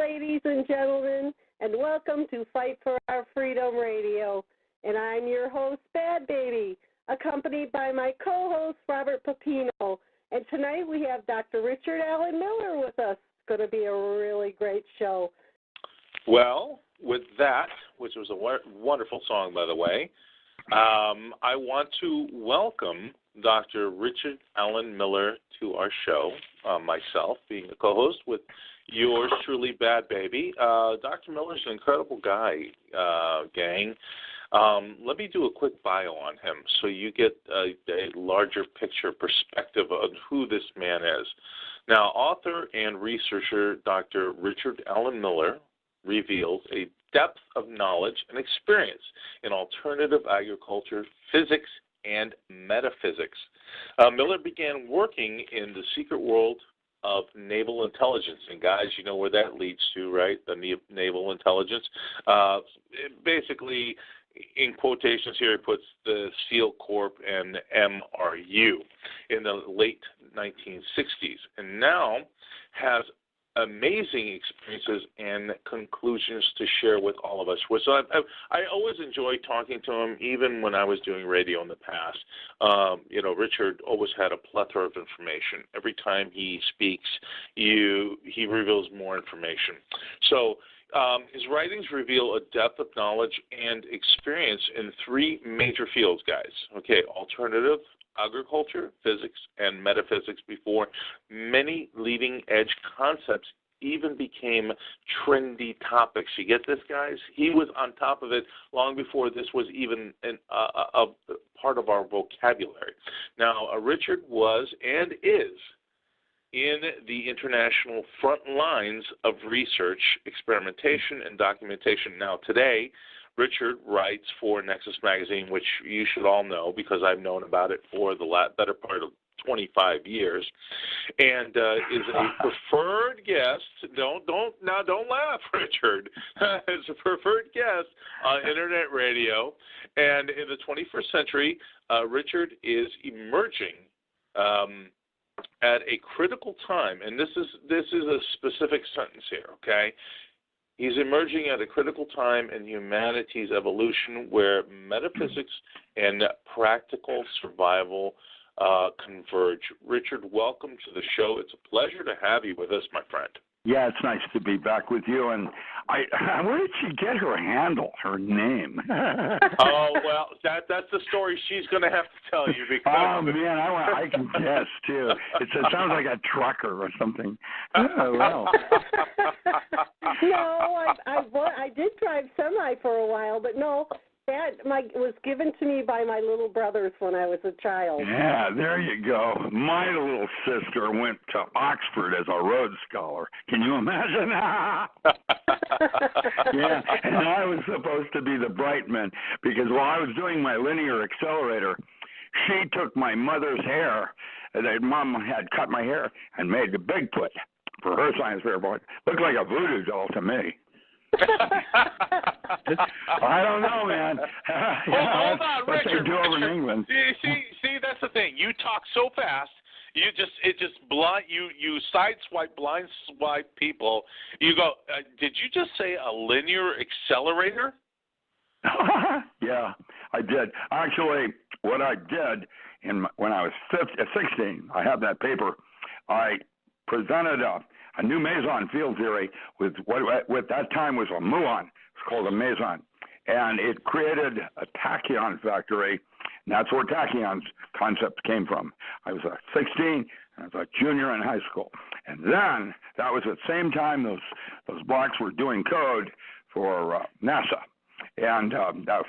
ladies and gentlemen, and welcome to Fight for Our Freedom Radio. And I'm your host, Badbaby, accompanied by my co-host, Robert Pepino. And tonight we have Dr. Richard Allen Miller with us. It's going to be a really great show. Well, with that, which was a wonderful song, by the way, I want to welcome Dr. Richard Allen Miller to our show, myself being the co-host with yours truly, Badbaby. Dr. Miller's an incredible guy, gang. Let me do a quick bio on him so you get a larger picture perspective of who this man is. Now, author and researcher Dr. Richard Allen Miller reveals a depth of knowledge and experience in alternative agriculture, physics, and metaphysics. Miller began working in the secret world of naval intelligence. And guys, you know where that leads to, right? The naval intelligence. Basically, in quotations here, he puts the SEAL Corp and MRU in the late 1960s. And now has amazing experiences and conclusions to share with all of us. So I always enjoy talking to him, even when I was doing radio in the past. Richard always had a plethora of information. Every time he speaks, he reveals more information. So his writings reveal a depth of knowledge and experience in three major fields, guys. Okay, alternative agriculture, physics, and metaphysics before many leading-edge concepts even became trendy topics. You get this, guys? He was on top of it long before this was even a part of our vocabulary. Now, Richard was and is in the international front lines of research, experimentation, and documentation. Now, today, Richard writes for Nexus Magazine, which you should all know because I've known about it for the better part of 25 years, and is a preferred guest. Don't laugh, Richard. Is a preferred guest on internet radio, and in the 21st century, Richard is emerging at a critical time, and this is a specific sentence here. Okay. He's emerging at a critical time in humanity's evolution where metaphysics and practical survival converge. Richard, welcome to the show. It's a pleasure to have you with us, my friend. Yeah, it's nice to be back with you. And where did she get her handle, her name? Oh, well, that's the story she's going to have to tell you. Because oh, man, I can guess, too. It sounds like a trucker or something. Oh, wow. No, I did drive semi for a while, but no, that was given to me by my little brothers when I was a child. Yeah, there you go. My little sister went to Oxford as a Rhodes Scholar. Can you imagine? Yeah, and I was supposed to be the bright man because while I was doing my linear accelerator, she took my mother's hair. Mom had cut my hair and made the Bigfoot for her science fair boy. Looked like a voodoo doll to me. I don't know, man. Hold on, what Richard. They do over in England. See, that's the thing. You talk so fast. You blind swipe people. You go. Did you just say a linear accelerator? Yeah, I did. Actually, what I did when I was 16, I have that paper. I presented a new meson field theory with what that time was a muon. It's called a meson. And it created a tachyon factory, and that's where tachyons concept came from. I was 16, and I was a junior in high school. And then, that was at the same time those blocks were doing code for NASA and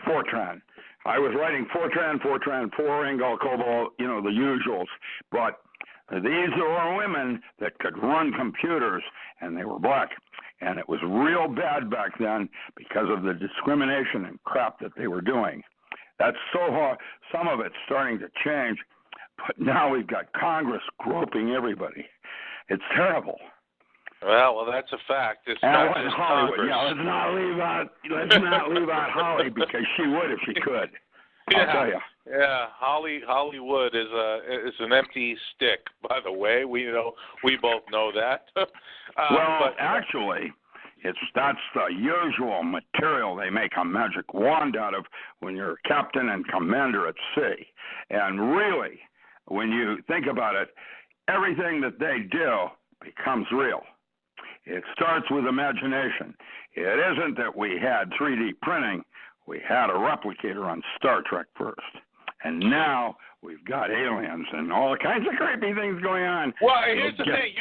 Fortran. I was writing Fortran, 4 Ingol, COBOL, the usuals. But these were women that could run computers, and they were black. And it was real bad back then because of the discrimination and crap that they were doing. That's so hard. Some of it's starting to change, but now we've got Congress groping everybody. It's terrible. Well, that's a fact. It's not just Hollywood. Congress. Yeah, let's not leave out Holly because she would if she could. I'll tell you. Yeah, Hollywood is an empty stick. By the way, we both know that. Well, actually, That's the usual material they make a magic wand out of when you're captain and commander at sea. And really, when you think about it, everything that they do becomes real. It starts with imagination. It isn't that we had 3D printing. We had a replicator on Star Trek first. And now we've got aliens and all kinds of creepy things going on. Well, here's the thing.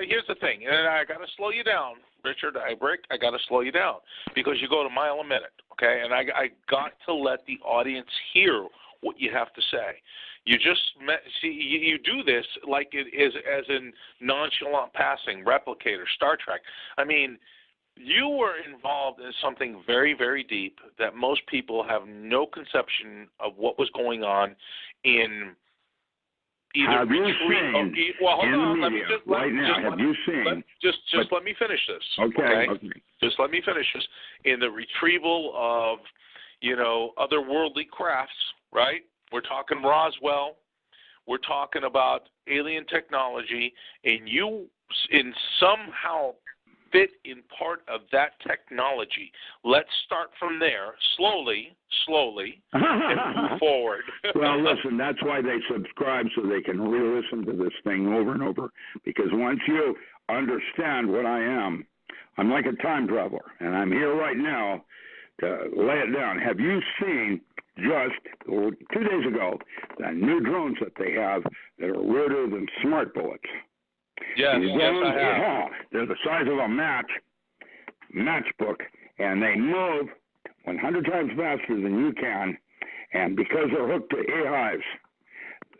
Here's the thing. And I got to slow you down, Richard. I got to slow you down because you go a mile a minute, okay? And I got to let the audience hear what you have to say. You just you do this like it is as in nonchalant passing, replicator, Star Trek. I mean, you were involved in something very, very deep that most people have no conception of what was going on in either. Have you seen well, hold in on. the media right now? Have you seen? Just let me finish this. Okay. Just let me finish this. In the retrieval of, otherworldly crafts, right? We're talking Roswell. We're talking about alien technology, and you somehow fit in part of that technology. Let's start from there, slowly, and move forward. Well, listen, that's why they subscribe, so they can re-listen to this thing over and over. Because once you understand what I am, I'm like a time traveler, and I'm here right now to lay it down. Have you seen just 2 days ago the new drones that they have that are weirder than smart bullets? Yes, I have. Yeah, they're the size of a matchbook, and they move 100 times faster than you can. And because they're hooked to hives,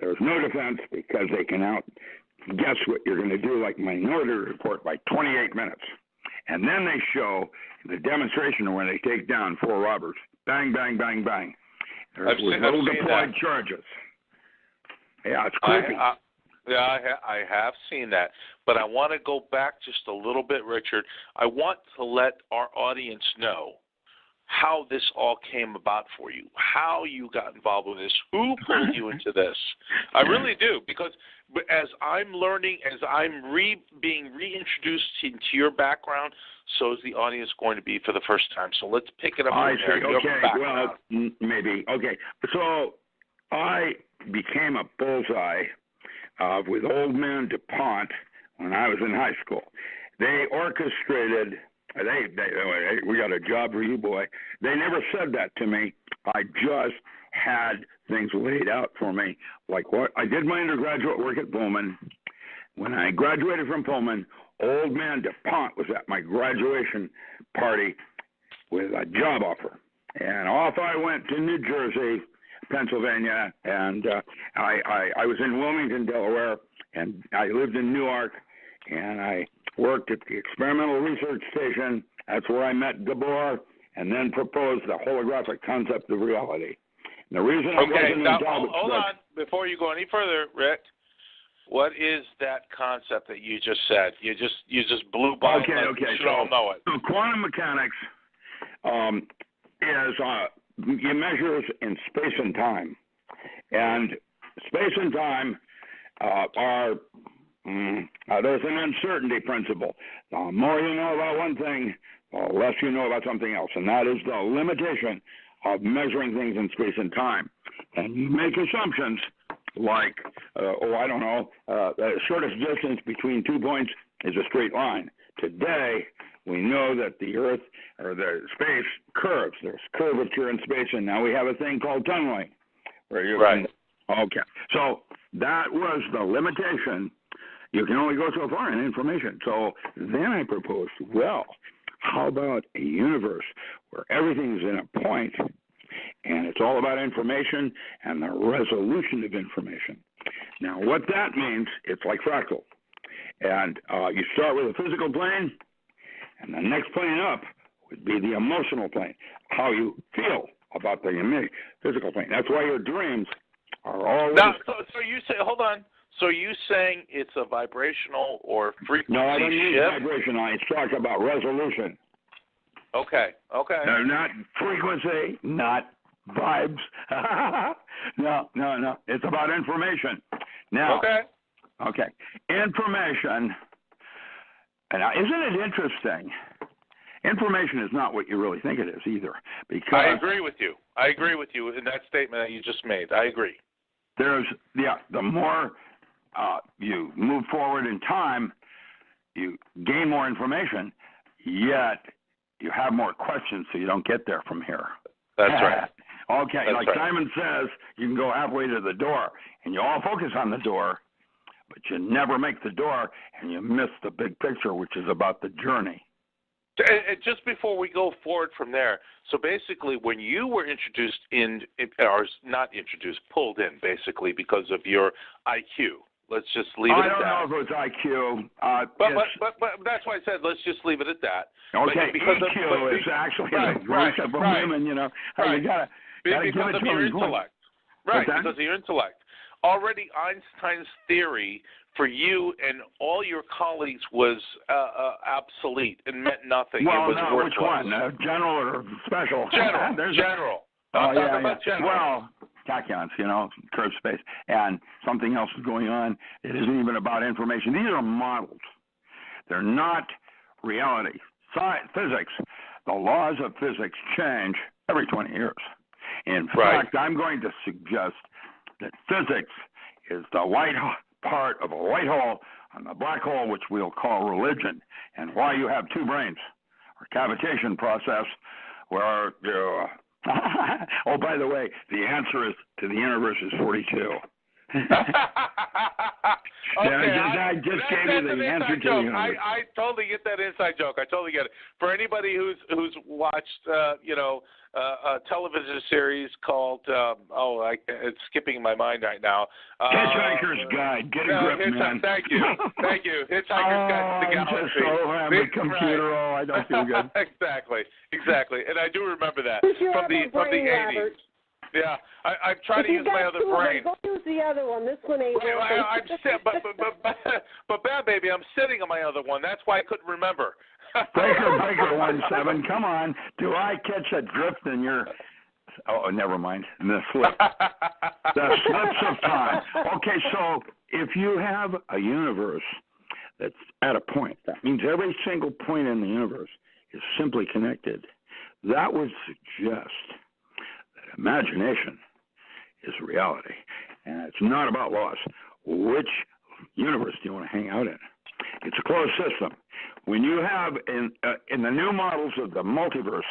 there's no defense because they can outguess what you're going to do, like Minority Report, by 28 minutes. And then they show the demonstration where they take down 4 robbers. Bang, bang, bang, bang. With little deployed charges. Yeah, it's creepy. I have seen that, but I want to go back just a little bit, Richard. I want to let our audience know how this all came about for you, how you got involved with this, who pulled you into this. I really do, because as I'm learning, as I'm being reintroduced into your background, so is the audience going to be for the first time. So let's pick it up from there. Okay, well, maybe. Okay, so I became a bullseye with Old Man DuPont when I was in high school. They orchestrated, we got a job for you, boy. They never said that to me. I just had things laid out for me. Like what? I did my undergraduate work at Pullman. When I graduated from Pullman, Old Man DuPont was at my graduation party with a job offer. And off I went to New Jersey, Pennsylvania, and I was in Wilmington, Delaware, and I lived in Newark, and I worked at the Experimental Research Station. That's where I met Gabor, and then proposed the holographic concept of reality. And the reason I wasn't involved. Hold on, before you go any further, Rick. What is that concept that you just said? You just blew by. Okay. You should all know it. So quantum mechanics is it measures in space and time, and space and time are there's an uncertainty principle. The more you know about one thing, the less you know about something else, and that is the limitation of measuring things in space and time. And you make assumptions like, the shortest distance between 2 points is a straight line. Today, we know that the Earth or the space curves. There's curvature in space, and now we have a thing called tunneling. Right. Okay. So that was the limitation. You can only go so far in information. So then I proposed, well, how about a universe where everything's in a point, and it's all about information and the resolution of information. Now, what that means, it's like fractal. And you start with a physical plane, and the next plane up would be the emotional plane, how you feel about the physical plane. That's why your dreams are always... Now, so you say, hold on. So you saying it's a vibrational or frequency shift? No, I don't use vibration. I talk about resolution. Okay. No, not frequency, not vibes. No. It's about information. Now, okay. Information. And isn't it interesting information is not what you really think it is either. Because I agree with you. I agree with you in that statement that you just made. I agree. The more you move forward in time, you gain more information, yet you have more questions, so you don't get there from here. That's right. Okay, That's like right. Simon says, you can go halfway to the door, and you all focus on the door, but you never make the door, and you miss the big picture, which is about the journey. And just before we go forward from there, so basically when you were introduced or not introduced, pulled in basically because of your IQ. Let's just leave it at that. I don't know if it was IQ. But that's why I said let's just leave it at that. Okay, because EQ is actually the voice of a woman, you know. Right. You gotta because of your intellect. Right, because of your intellect. Already Einstein's theory for you and all your colleagues was obsolete and meant nothing. Well, it was no, worthless. which one? General or special? General. I'm talking about general. Well, tachyons, you know, curved space, and something else is going on. It isn't even about information. These are models. They're not reality. Physics, the laws of physics change every 20 years. In fact, I'm going to suggest that physics is the white part of a white hole on the black hole, which we'll call religion, and why you have two brains, or cavitation process, where you oh, by the way, the answer is to the universe is 42. I just gave you the answer to the universe. I totally get that inside joke. I totally get it. For anybody who's watched, a television series called it's skipping my mind right now. Hitchhiker's Guide. Get a grip, man. Thank you. Hitchhiker's Guide to the Galaxy. I'm just so happy. Computer. Right. Oh, I don't feel good. Exactly. And I do remember that from the 80s. Yeah, I'm trying to use my other brain. Go use the other one. This one ain't working. But Badbaby, I'm sitting on my other one. That's why I couldn't remember. Breaker 17. Come on. Do I catch a drift in your? Oh, never mind. The slip. The slips of time. Okay, so if you have a universe that's at a point, that means every single point in the universe is simply connected. That would suggest that imagination is reality, and it's not about laws. Which universe do you want to hang out in? It's a closed system. When you have in the new models of the multiverse,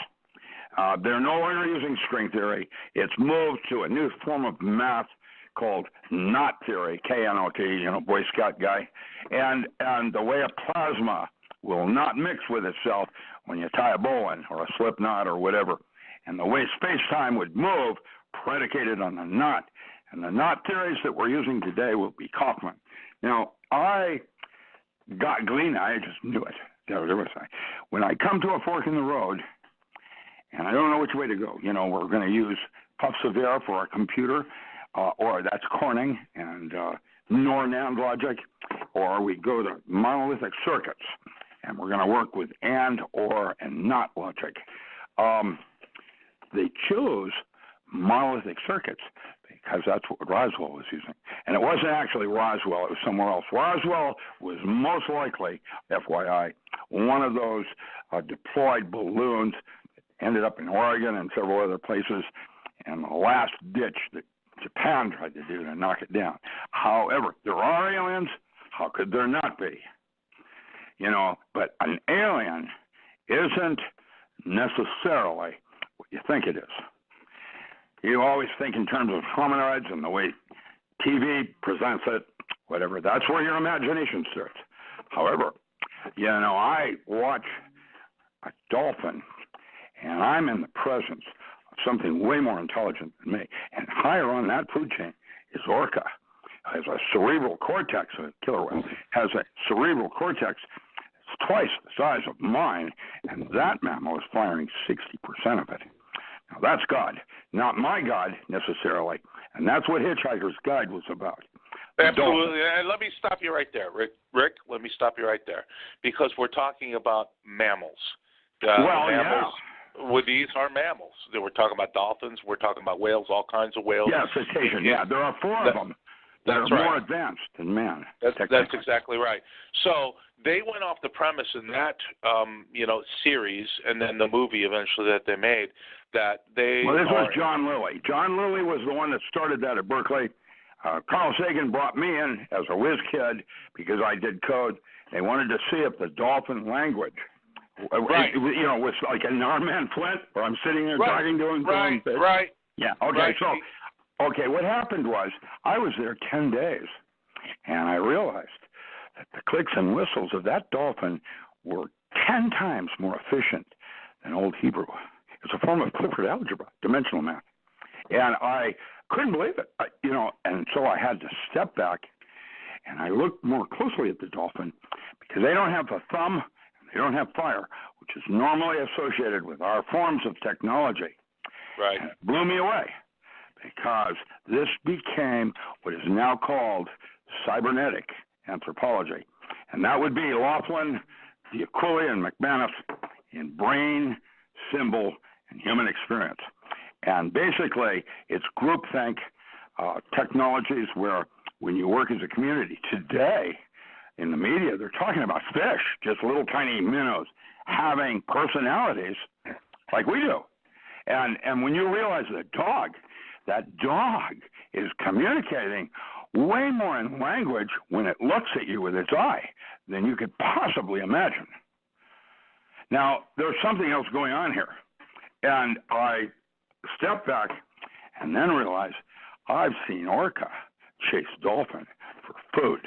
they're no longer using string theory. It's moved to a new form of math called knot theory, K-N-O-T, you know, Boy Scout guy, and the way a plasma will not mix with itself when you tie a bow in or a slip knot or whatever, and the way space-time would move predicated on the knot. And the knot theories that we're using today will be Kaufman. Now, I got Glean, I just knew it. When I come to a fork in the road, and I don't know which way to go, you know, we're going to use puffs of air for our computer, or that's Corning and NOR-NAND logic, or we go to monolithic circuits, and we're going to work with and, or, and not logic. They chose monolithic circuits because that's what Roswell was using. And it wasn't actually Roswell, it was somewhere else. Roswell was most likely, FYI, one of those deployed balloons that ended up in Oregon and several other places, and the last ditch that Japan tried to do to knock it down. However, there are aliens. How could there not be? You know, but an alien isn't necessarily what you think it is. You always think in terms of hominoids and the way TV presents it, whatever. That's where your imagination starts. However, you know, I watch a dolphin, and I'm in the presence of something way more intelligent than me. And higher on that food chain is orca. Has a cerebral cortex, a killer whale, has a cerebral cortex. It's twice the size of mine, and that mammal is firing 60% of it. Now, that's God, not my God necessarily, and that's what Hitchhiker's Guide was about. Absolutely, and let me stop you right there, Rick. Let me stop you right there, because we're talking about mammals. Mammals, yeah. Well, these are mammals. We're talking about dolphins. We're talking about whales, all kinds of whales. Yeah, cetacean. Yeah, there are four of them. That's They're right. more advanced than man. That's exactly right. So they went off the premise in that series, and then the movie eventually that they made, that they. Well, this was John Lilly. John Lilly was the one that started that at Berkeley. Carl Sagan brought me in as a whiz kid because I did code. They wanted to see if the dolphin language, right. was like an Armand Flint, where I'm sitting there talking to him. Right. Yeah. Okay. Right. So, what happened was I was there 10 days, and I realized that the clicks and whistles of that dolphin were 10 times more efficient than Old Hebrew. It's a form of Clifford algebra, dimensional math. And I couldn't believe it, and so I had to step back, and I looked more closely at the dolphin because they don't have a thumb, and they don't have fire, which is normally associated with our forms of technology. Right. And it blew me away because this became what is now called cybernetic anthropology. And that would be Laughlin, D'Aquila, and McManus in brain, symbol, and human experience. And basically, it's groupthink technologies where when you work as a community. Today, in the media, they're talking about fish, just little tiny minnows, having personalities like we do. And when you realize that dog is communicating way more in language when it looks at you with its eye than you could possibly imagine. Now, there's something else going on here. And I stepped back and then realized I've seen orca chase dolphin for food.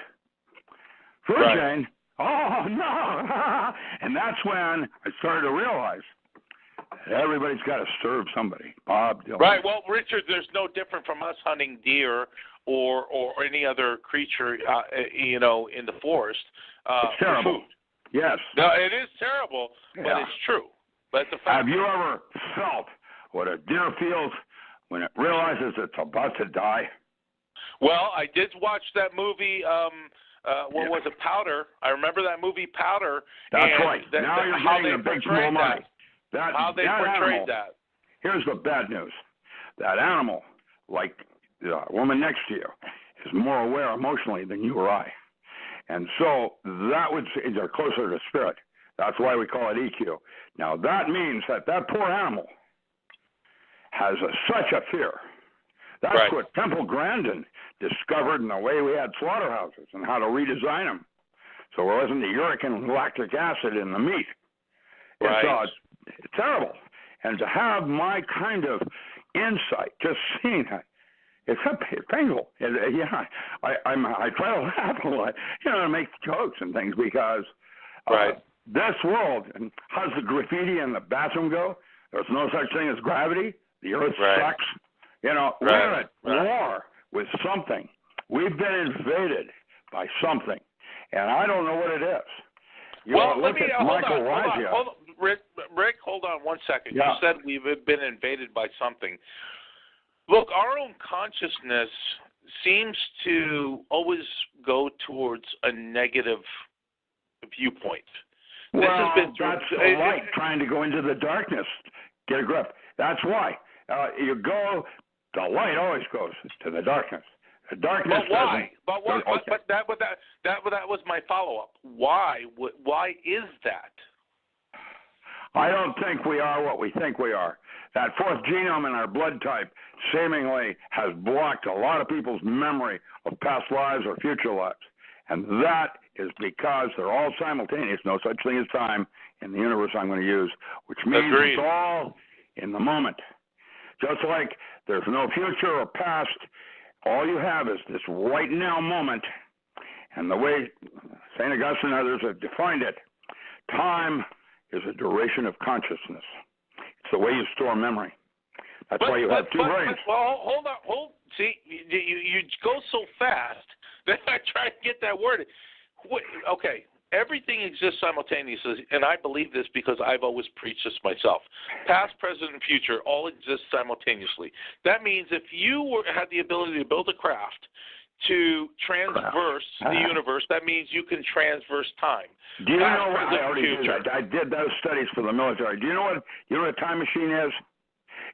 Food chain? Oh, no! And that's when I started to realize that everybody's got to serve somebody. Bob Dylan. Right. Well, Richard, there's no different from us hunting deer or any other creature, in the forest. It's terrible. For food. Yes. No, it is terrible, but it's true. But it's a fact. Have you ever felt what a deer feels when it realizes it's about to die? Well, I did watch that movie. What was it, Powder? I remember that movie, Powder. That's right. Now you're getting the big small money. How they portrayed that. Here's the bad news. That animal, like the woman next to you, is more aware emotionally than you or I. And so that would say they're closer to spirit. That's why we call it EQ. Now, that means that poor animal has such a fear. That's what Temple Grandin discovered in the way we had slaughterhouses and how to redesign them. So there wasn't the uric and lactic acid in the meat. It's terrible. And to have my kind of insight, just seeing that, it's painful. I try to laugh a lot, to make jokes and things because this world, and how's the graffiti in the bathroom go? There's no such thing as gravity. The earth sucks. We're at war with something. We've been invaded by something, and I don't know what it is. Look at Michael Raja. Rick, hold on one second. Yeah. You said we've been invaded by something. Look, our own consciousness seems to always go towards a negative viewpoint. Well, that's the light trying to go into the darkness. Get a grip. That's why. The light always goes to the darkness. The darkness doesn't. But that was my follow-up. Why? Why is that? I don't think we are what we think we are. That fourth genome in our blood type seemingly has blocked a lot of people's memory of past lives or future lives. And that is because they're all simultaneous. No such thing as time in the universe I'm going to use, which means it's all in the moment. Just like there's no future or past, all you have is this right now moment. And the way St. Augustine and others have defined it, time is a duration of consciousness. It's the way you store memory. That's why you have two brains. Well, hold on. See, you go so fast that I try to get that word. Okay, everything exists simultaneously, and I believe this because I've always preached this myself. Past, present, and future all exist simultaneously. That means if you had the ability to build a craft to transverse the universe, that means you can transverse time. Do you know what I already did? I did those studies for the military. Do you know what a time machine is?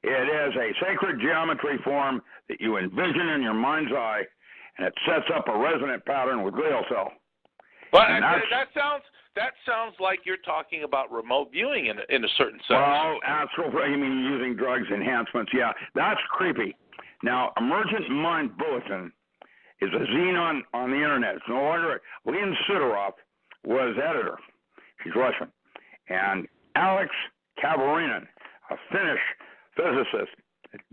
It is a sacred geometry form that you envision in your mind's eye, and it sets up a resonant pattern with glial cell. Well, that sounds like you're talking about remote viewing in a certain sense. Well, astral, you mean using drugs, enhancements? Yeah, that's creepy. Now, Emergent Mind Bulletin is a zine on the internet. It's no longer. Leon Sidorov was editor. He's Russian. And Alex Kavarinen, a Finnish physicist,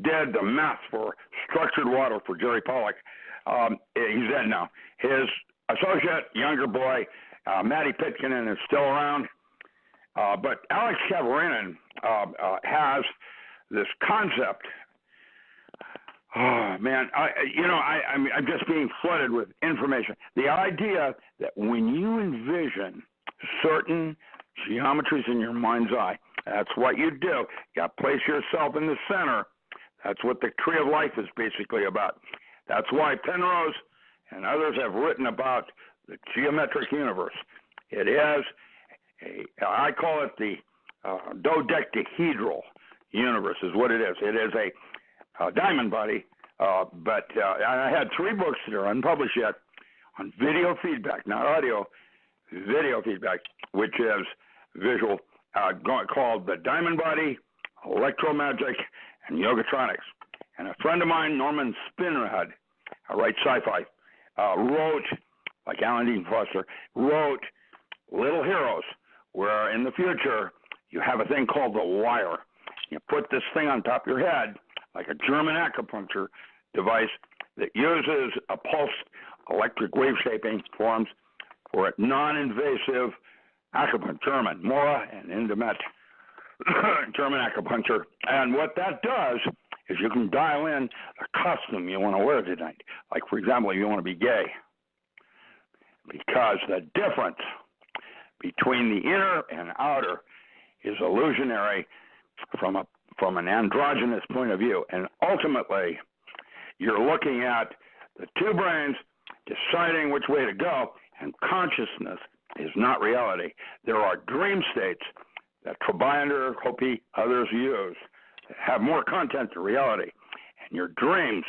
did the math for structured water for Jerry Pollack. He's dead now. His associate, younger boy, Matty Pitkinen, is still around. But Alex Kavarinen has this concept. Oh, man, I'm just being flooded with information. The idea that when you envision certain geometries in your mind's eye, that's what you do. You got to place yourself in the center. That's what the Tree of Life is basically about. That's why Penrose and others have written about the geometric universe. It is I call it the dodecahedral universe is what it is. It is a diamond body, but I had 3 books that are unpublished yet on video feedback, not audio, video feedback, which is visual, called The Diamond Body, Electromagic, and Yogatronics. And a friend of mine, Norman Spinrad, writes sci-fi, wrote, like Alan Dean Foster, wrote Little Heroes, where in the future you have a thing called the wire. You put this thing on top of your head, like a German acupuncture device that uses a pulsed electric wave shaping forms for non-invasive acupuncture, German, Mora and Indomet, German acupuncture. And what that does is you can dial in the costume you want to wear tonight. Like, for example, you want to be gay. Because the difference between the inner and outer is illusionary from an androgynous point of view. And ultimately, you're looking at the 2 brains deciding which way to go, and consciousness is not reality. There are dream states that Trebinder, Hopi, others use that have more content than reality. And your dreams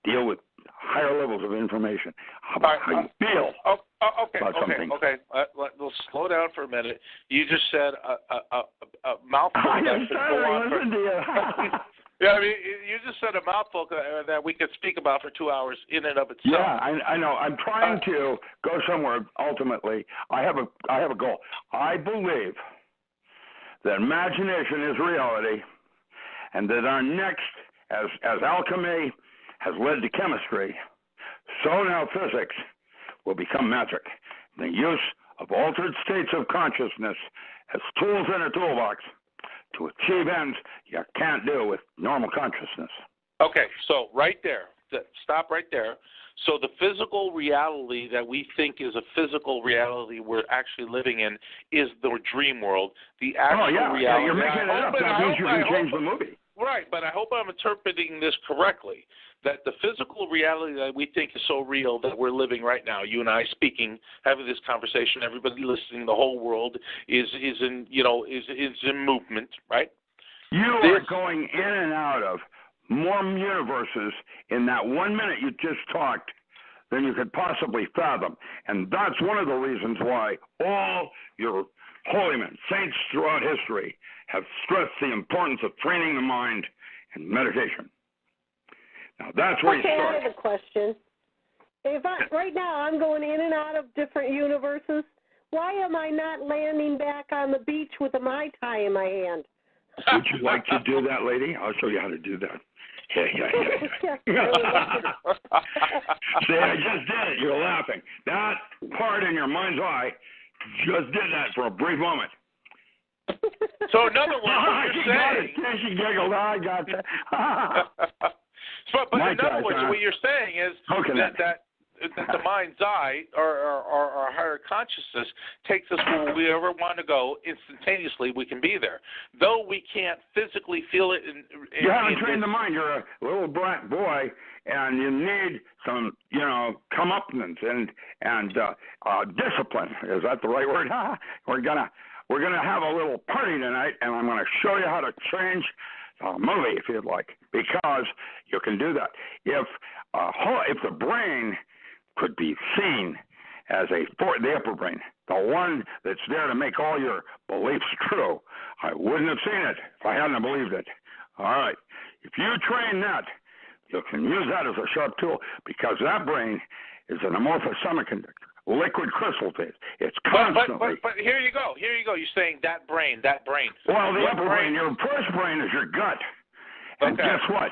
deal with higher levels of information about how you feel about something. Okay. We'll slow down for a minute. You just said a mouthful. I am sorry, listen to you. Yeah, I mean, you just said a mouthful that we could speak about for 2 hours in and of itself. Yeah, I know. I'm trying to go somewhere. Ultimately, I have a goal. I believe that imagination is reality, and that our next, as alchemy has led to chemistry, so now physics will become magic. The use of altered states of consciousness as tools in a toolbox to achieve ends you can't do with normal consciousness. Okay, so right there, stop right there. So the physical reality that we think is a physical reality we're actually living in is the dream world. The actual reality. Yeah, you're making it up. That means you can change the movie. Right, but I hope I'm interpreting this correctly, that the physical reality that we think is so real that we're living right now, you and I speaking, having this conversation, everybody listening, the whole world is in movement, right? You are going in and out of more universes in that 1 minute you just talked than you could possibly fathom. And that's one of the reasons why all your holy men, saints throughout history, have stressed the importance of training the mind and meditation. Now, that's where you start. I have a question. Right now I'm going in and out of different universes, why am I not landing back on the beach with a Mai Tai in my hand? Would you like to do that, lady? I'll show you how to do that. Yeah. See, I just did it. You're laughing. That part in your mind's eye just did that for a brief moment. So in other words, what you're saying... She giggled. I got that. But in other words, what you're saying is that the mind's eye or our higher consciousness takes us where we ever want to go instantaneously. We can be there, though we can't physically feel it. You haven't trained the mind. You're a little black boy, and you need some, comeuppance and discipline. Is that the right word? We're gonna have a little party tonight, and I'm gonna show you how to change movie if you'd like, because you can do that. If the brain could be seen as the upper brain, the one that's there to make all your beliefs true, I wouldn't have seen it if I hadn't believed it. All right. If you train that, you can use that as a sharp tool, because that brain is an amorphous semiconductor, liquid crystal phase. It's constantly. But here you go. Here you go. You're saying that brain. Well, the upper brain, your first brain is your gut. And guess what?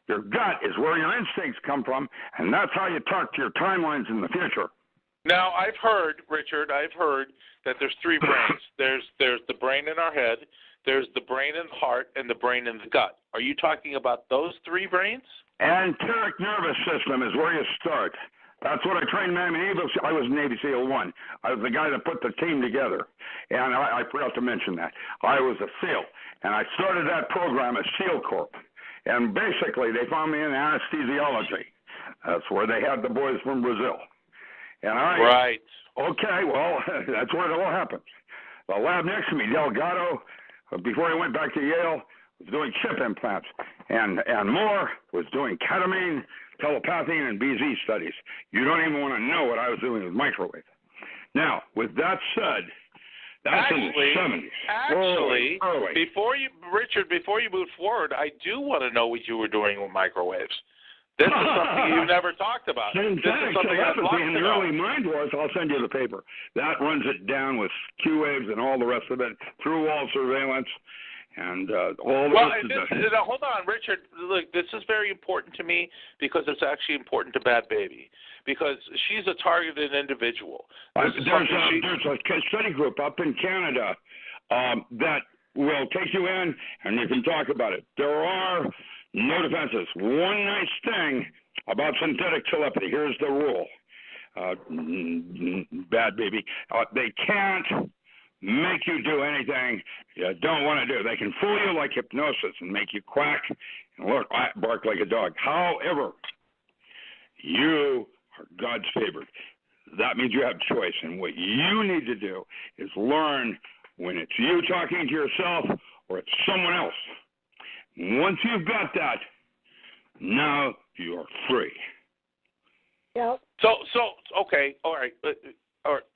Your gut is where your instincts come from, and that's how you talk to your timelines in the future. Now, I've heard, Richard, that there's three brains. There's the brain in our head, there's the brain in the heart, and the brain in the gut. Are you talking about those three brains? Enteric nervous system is where you start. That's what I trained Navy. I was Navy SEAL 1. I was the guy that put the team together. And I forgot to mention that. I was a SEAL. And I started that program at SEAL Corp. And basically, they found me in anesthesiology. That's where they had the boys from Brazil. And Right. Okay, well, that's where it all happens. The lab next to me, Delgado, before he went back to Yale, was doing chip implants. And Moore was doing ketamine, telepathy, and BZ studies. You don't even want to know what I was doing with microwave. Now, with that said, that's in the 70s. Actually, early. Before you move forward, I do want to know what you were doing with microwaves. This is something you never talked about. In fact, telepathy in the early mind wars, I'll send you the paper. That runs it down with Q waves and all the rest of it, through wall surveillance, and all the rest of it. Hold on, Richard. Look, this is very important to me because it's actually important to Badbaby, because she's a targeted individual. There's a study group up in Canada that will take you in, and you can talk about it. There are no defenses. One nice thing about synthetic telepathy. Here's the rule. Badbaby. They can't make you do anything you don't want to do. They can fool you like hypnosis and make you quack and bark like a dog. However, you are God's favorite. That means you have choice. And what you need to do is learn when it's you talking to yourself or it's someone else. Once you've got that, now you are free. Yep. So okay, all right,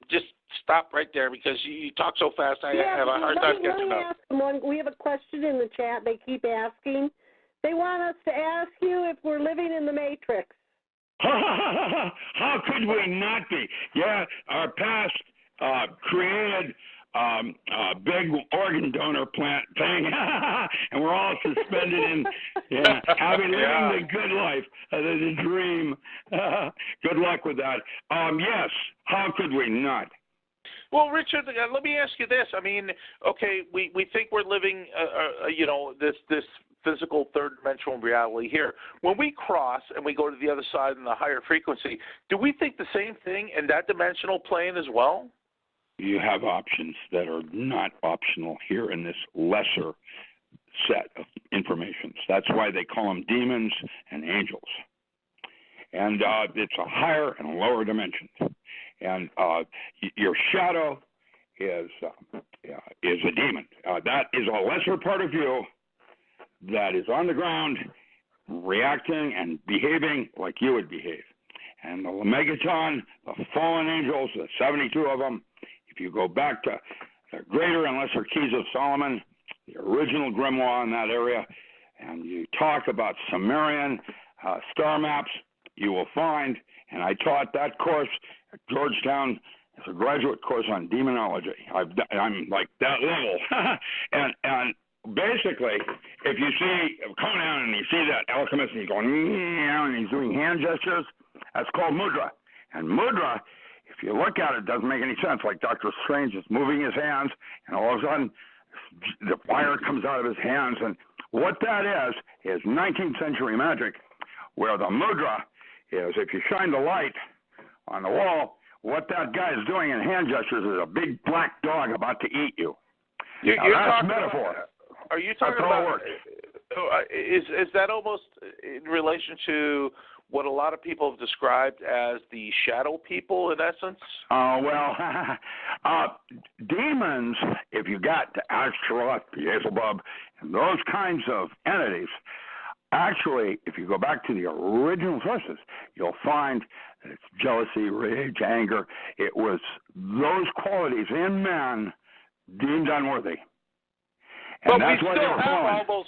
just stop right there because you talk so fast. I have a hard time catching up. We have a question in the chat. They keep asking. They want us to ask you if we're living in the Matrix. How could we not be? Yeah, our past created a big organ donor plant thing, and we're all suspended in having living the good life, the dream. Good luck with that. Yes, how could we not? Well, Richard, let me ask you this. I mean, okay, we think we're living, this physical third-dimensional reality here. When we cross and we go to the other side in the higher frequency, do we think the same thing in that dimensional plane as well? You have options that are not optional here in this lesser set of informations. That's why they call them demons and angels. And it's a higher and a lower dimension. And your shadow is a demon. That is a lesser part of you that is on the ground reacting and behaving like you would behave. And the Megaton, the fallen angels, the 72 of them, if you go back to the greater and lesser keys of Solomon, the original grimoire in that area, and you talk about Sumerian star maps, you will find, and I taught that course at Georgetown as a graduate course on demonology. I'm like that level. and basically, if you see Conan and you see that alchemist and he's going, and he's doing hand gestures, that's called mudra. And mudra, if you look at it, doesn't make any sense. Like Dr. Strange is moving his hands, and all of a sudden, the fire comes out of his hands. And what that is 19th century magic, where the mudra is, if you shine the light on the wall, what that guy is doing in hand gestures is a big black dog about to eat you. That's metaphor. Are you talking about? Is that almost in relation to what a lot of people have described as the shadow people, in essence? Demons, if you got the Astaroth, Beelzebub, and those kinds of entities, actually, if you go back to the original sources, you'll find that it's jealousy, rage, anger. It was those qualities in man deemed unworthy. And but that's we why still have fallen. all those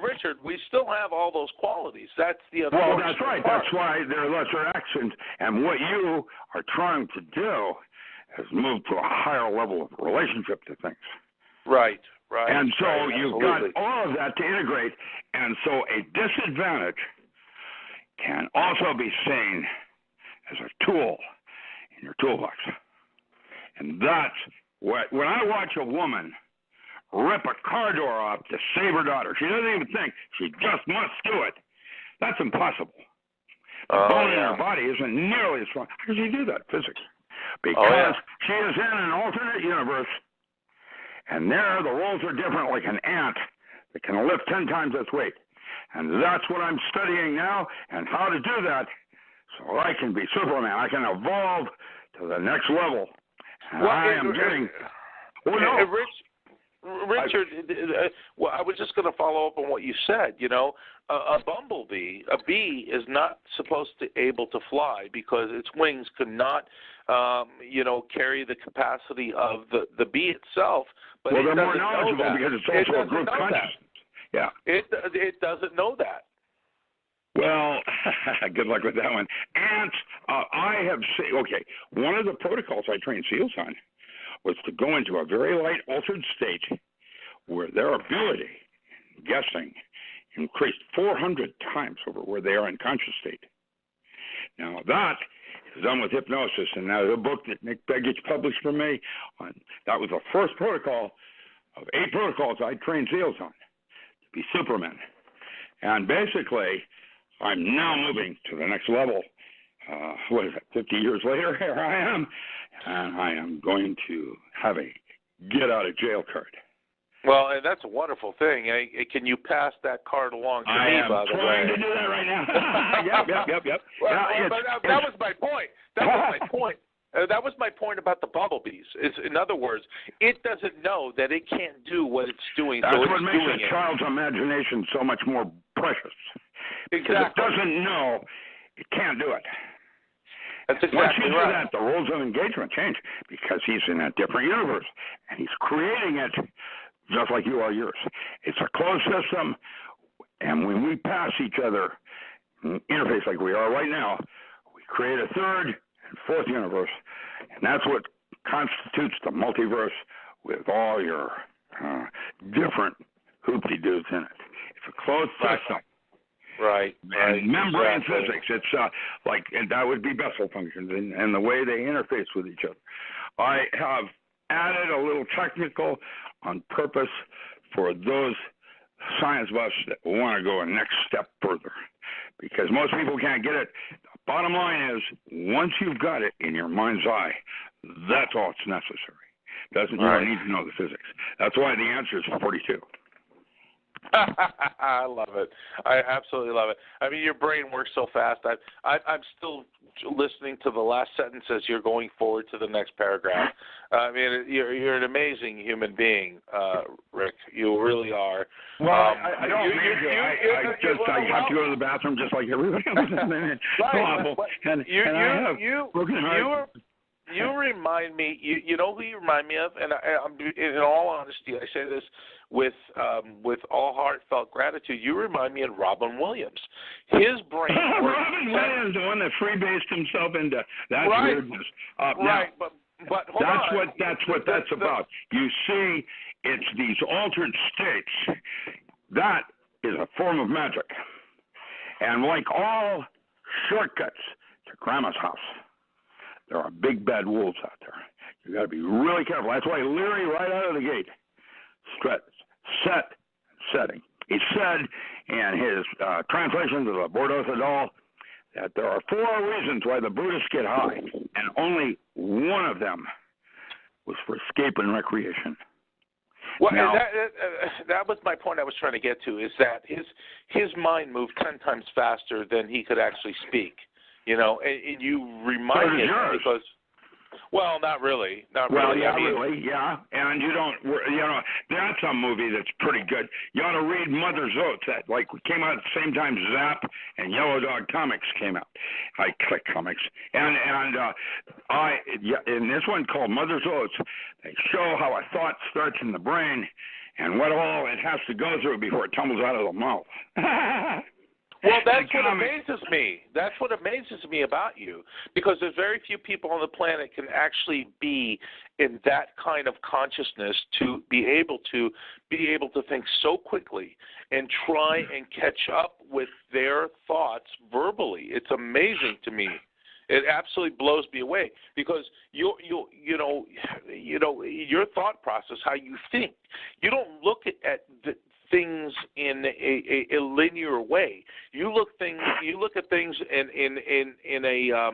Richard, we still have all those qualities. That's the other Well, that's right. Part. That's why they're lesser actions. And what you are trying to do is move to a higher level of relationship to things. Right, right. And so right, you've got all of that to integrate. And so a disadvantage can also be seen as a tool in your toolbox. And that's what, when I watch a woman rip a car door off to save her daughter, she doesn't even think, she just must do it. That's impossible. The bone in her body isn't nearly as strong. How does she do that? Physics. Because she is in an alternate universe, and there the roles are different, like an ant that can lift 10 times its weight. And that's what I'm studying now, and how to do that so I can be Superman. I can evolve to the next level. And I am getting... Richard, well, I was just going to follow up on what you said. You know, a bumblebee, a bee, is not supposed to able to fly because its wings could not, carry the capacity of the bee itself. But well, they're more knowledgeable because it's also a group consciousness. Yeah. It doesn't know that. Well, good luck with that one. Ants, I have seen. Okay, one of the protocols I trained SEALs on was to go into a very light altered state where their ability in guessing increased 400 times over where they are in conscious state. Now that is done with hypnosis, and now the book that Nick Begich published for me, that was the first protocol of 8 protocols I trained SEALs on to be Superman. And basically, I'm now moving to the next level. 50 years later, here I am, and I am going to have a get-out-of-jail card. Well, and that's a wonderful thing. Can you pass that card along to me, by the way? I am trying to do that right now. Yep. Well, that was my point. That was my point about the bumblebees. In other words, it doesn't know that it can't do what it's doing. That's what makes a child's imagination so much more precious. Exactly. Because it doesn't know it can't do it. That's exactly Once you do right. that, the rules of engagement change because he's in a different universe, and he's creating it just like you are yours. It's a closed system, and when we pass each other, interface like we are right now, we create a third and fourth universe, and that's what constitutes the multiverse with all your different hoopty-doos in it. It's a closed system. Right. And membrane physics. It's and that would be Bessel functions and the way they interface with each other. I have added a little technical on purpose for those science buffs that want to go a next step further, because most people can't get it. The bottom line is, once you've got it in your mind's eye, that's all that's necessary. You don't need to know the physics. That's why the answer is 42. I love it. I absolutely love it. I mean, your brain works so fast. I'm still listening to the last sentence as you're going forward to the next paragraph. I mean, you're an amazing human being, Rick. You really are. Well, I don't mean to. I have to go to the bathroom just like everybody else. You remind me. You know who you remind me of, and I'm in all honesty, I say this with all heartfelt gratitude. You remind me of Robin Williams. His brain. Robin Williams, the one that freebased himself into that weirdness. Right, but hold on. That's what that's about. You see, it's these altered states. That is a form of magic, and like all shortcuts to Grandma's house, there are big bad wolves out there. You got to be really careful. That's why Leary, right out of the gate, setting. He said in his translation of the Bordeaux Sadal that there are 4 reasons why the Buddhists get high, and only one of them was for escape and recreation. Well, now, that was my point I was trying to get to, is that his mind moved 10 times faster than he could actually speak. You know, and you remind him because, well, not really. Well, yeah, I mean, really, yeah. And you don't, you know, that's a movie that's pretty good. You ought to read Mother's Oats. That came out at the same time Zap and Yellow Dog Comics came out. I click comics, and in this one called Mother's Oats, they show how a thought starts in the brain, and what all it has to go through before it tumbles out of the mouth. Well, that's what amazes me. That's what amazes me about you, because there's very few people on the planet can actually be in that kind of consciousness to be able to think so quickly and try and catch up with their thoughts verbally. It's amazing to me. It absolutely blows me away, because you know your thought process, how you think. You don't look at the things in a linear way. You look at things in a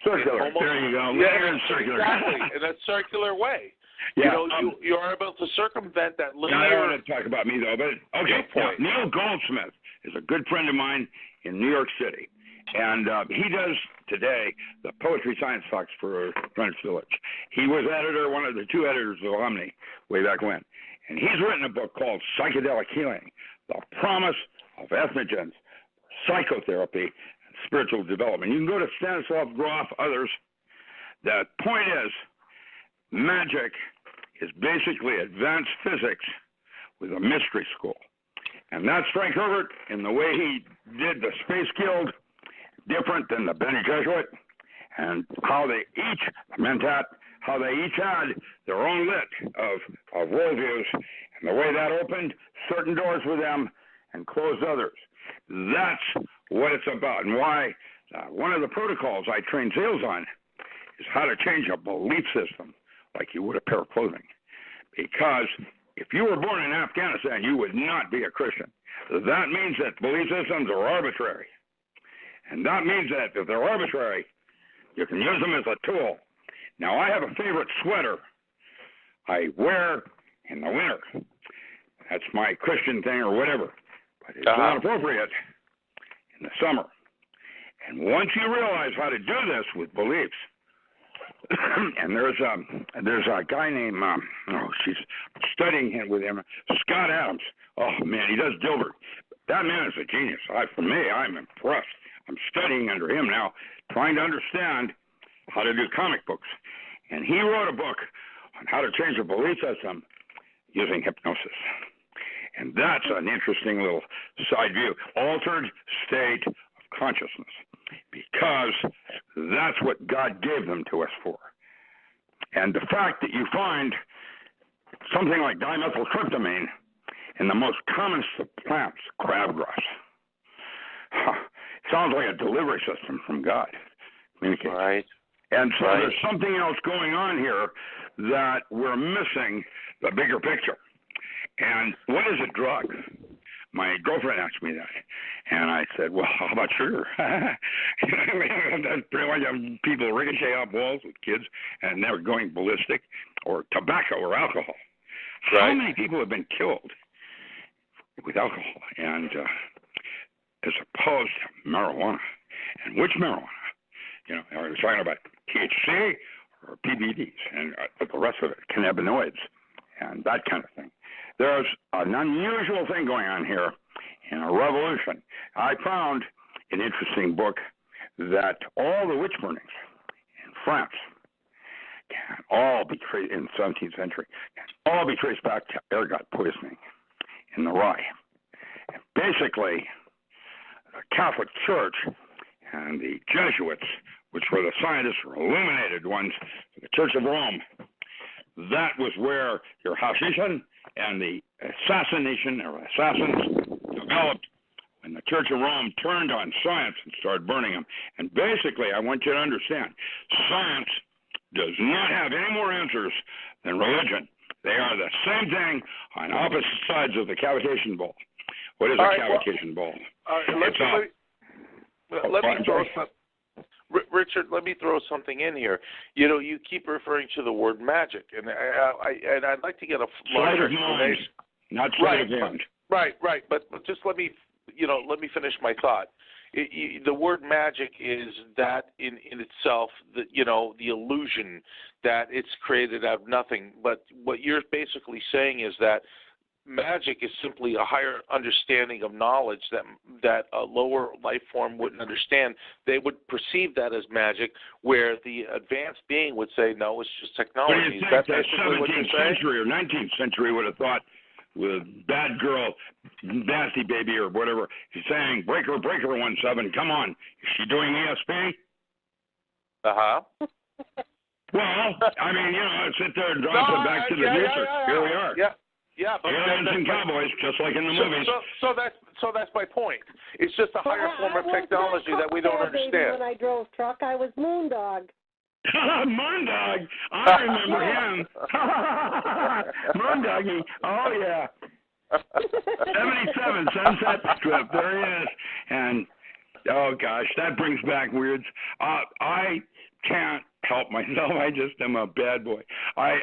circular. Almost, there you go. Yeah, circular. Exactly, in a circular way. Yeah, You are able to circumvent that linear. I don't want to talk about me though, but okay. Now, Neil Goldsmith is a good friend of mine in New York City, and he does today the Poetry Science Talks for Greenwich Village. He was one of the two editors of Omni way back when. And he's written a book called Psychedelic Healing, The Promise of Ethnogens, Psychotherapy, and Spiritual Development. You can go to Stanislav Grof, others. The point is, magic is basically advanced physics with a mystery school. And that's Frank Herbert, in the way he did the Space Guild, different than the Bene Gesserit, and how they each, the Mentat, how they each had their own lit of worldviews, and the way that opened certain doors for them and closed others. That's what it's about, and why one of the protocols I train sales on is how to change a belief system like you would a pair of clothing. Because if you were born in Afghanistan, you would not be a Christian. That means that belief systems are arbitrary. And that means that if they're arbitrary, you can use them as a tool. Now, I have a favorite sweater I wear in the winter. That's my Christian thing or whatever. But it's not appropriate in the summer. And once you realize how to do this with beliefs, and there's a guy named, she's studying with him, Scott Adams. Oh, man, he does Dilbert. That man is a genius. For me, I'm impressed. I'm studying under him now, trying to understand how to do comic books. And he wrote a book on how to change a belief system using hypnosis. And that's an interesting little side view. Altered state of consciousness. Because that's what God gave them to us for. And the fact that you find something like dimethyltryptamine in the most commonest of plants, crabgrass. Sounds like a delivery system from God. Right. And so there's something else going on here that we're missing the bigger picture. And what is a drug? My girlfriend asked me that. And I said, well, how about sugar? That's pretty much people ricochet off walls with kids and they're going ballistic, or tobacco or alcohol. Right. How many people have been killed with alcohol and as opposed to marijuana? And which marijuana? Are we talking about THC or PBDs and the rest of it, cannabinoids and that kind of thing? There's an unusual thing going on here in a revolution. I found an interesting book that all the witch burnings in France can all be traced in the 17th century, can all be traced back to ergot poisoning in the rye. And basically, the Catholic Church and the Jesuits, which were the scientists or illuminated ones, the Church of Rome, that was where your Hashishon and the assassination or assassins developed when the Church of Rome turned on science and started burning them. And basically, I want you to understand, science does not have any more answers than religion. They are the same thing on opposite sides of the cavitation ball. What is a cavitation ball? Let me throw Richard, let me throw something in here. You know, you keep referring to the word magic, and I'd like to get a larger explanation. Not sleight of hand. Right. But just let me finish my thought. The word magic is that in itself, the illusion that it's created out of nothing. But what you're basically saying is that magic is simply a higher understanding of knowledge that a lower life form wouldn't understand. They would perceive that as magic, where the advanced being would say, no, it's just technology. What do you think the 17th century or 19th century would have thought with Bad Girl, Nasty Baby, or whatever? He's saying, Breaker 17, come on. Is she doing ESP? Uh-huh. Well, I mean, sit there and drop it back to the future. Yeah. Here we are. Yeah, but aliens and cowboys, just like in the movies. So that's my point. It's just a higher form of technology that we don't understand. When I drove truck, I was Moondog. Moondog, I remember him. Moondoggy, oh yeah. 77 Sunset Strip, there he is. And oh gosh, that brings back weirds. I can't help myself. I just am a bad boy. I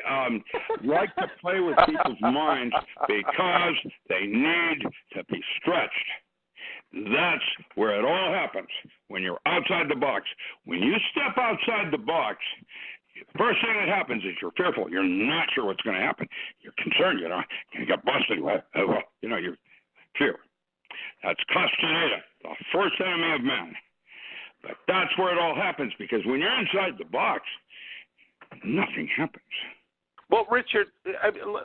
like to play with people's minds because they need to be stretched. That's where it all happens, when you're outside the box. When you step outside the box, the first thing that happens is you're fearful. You're not sure what's going to happen. You're concerned, you get busted. You're fear. That's Castaneda, the first enemy of man. But that's where it all happens, because when you're inside the box, nothing happens. Well, Richard,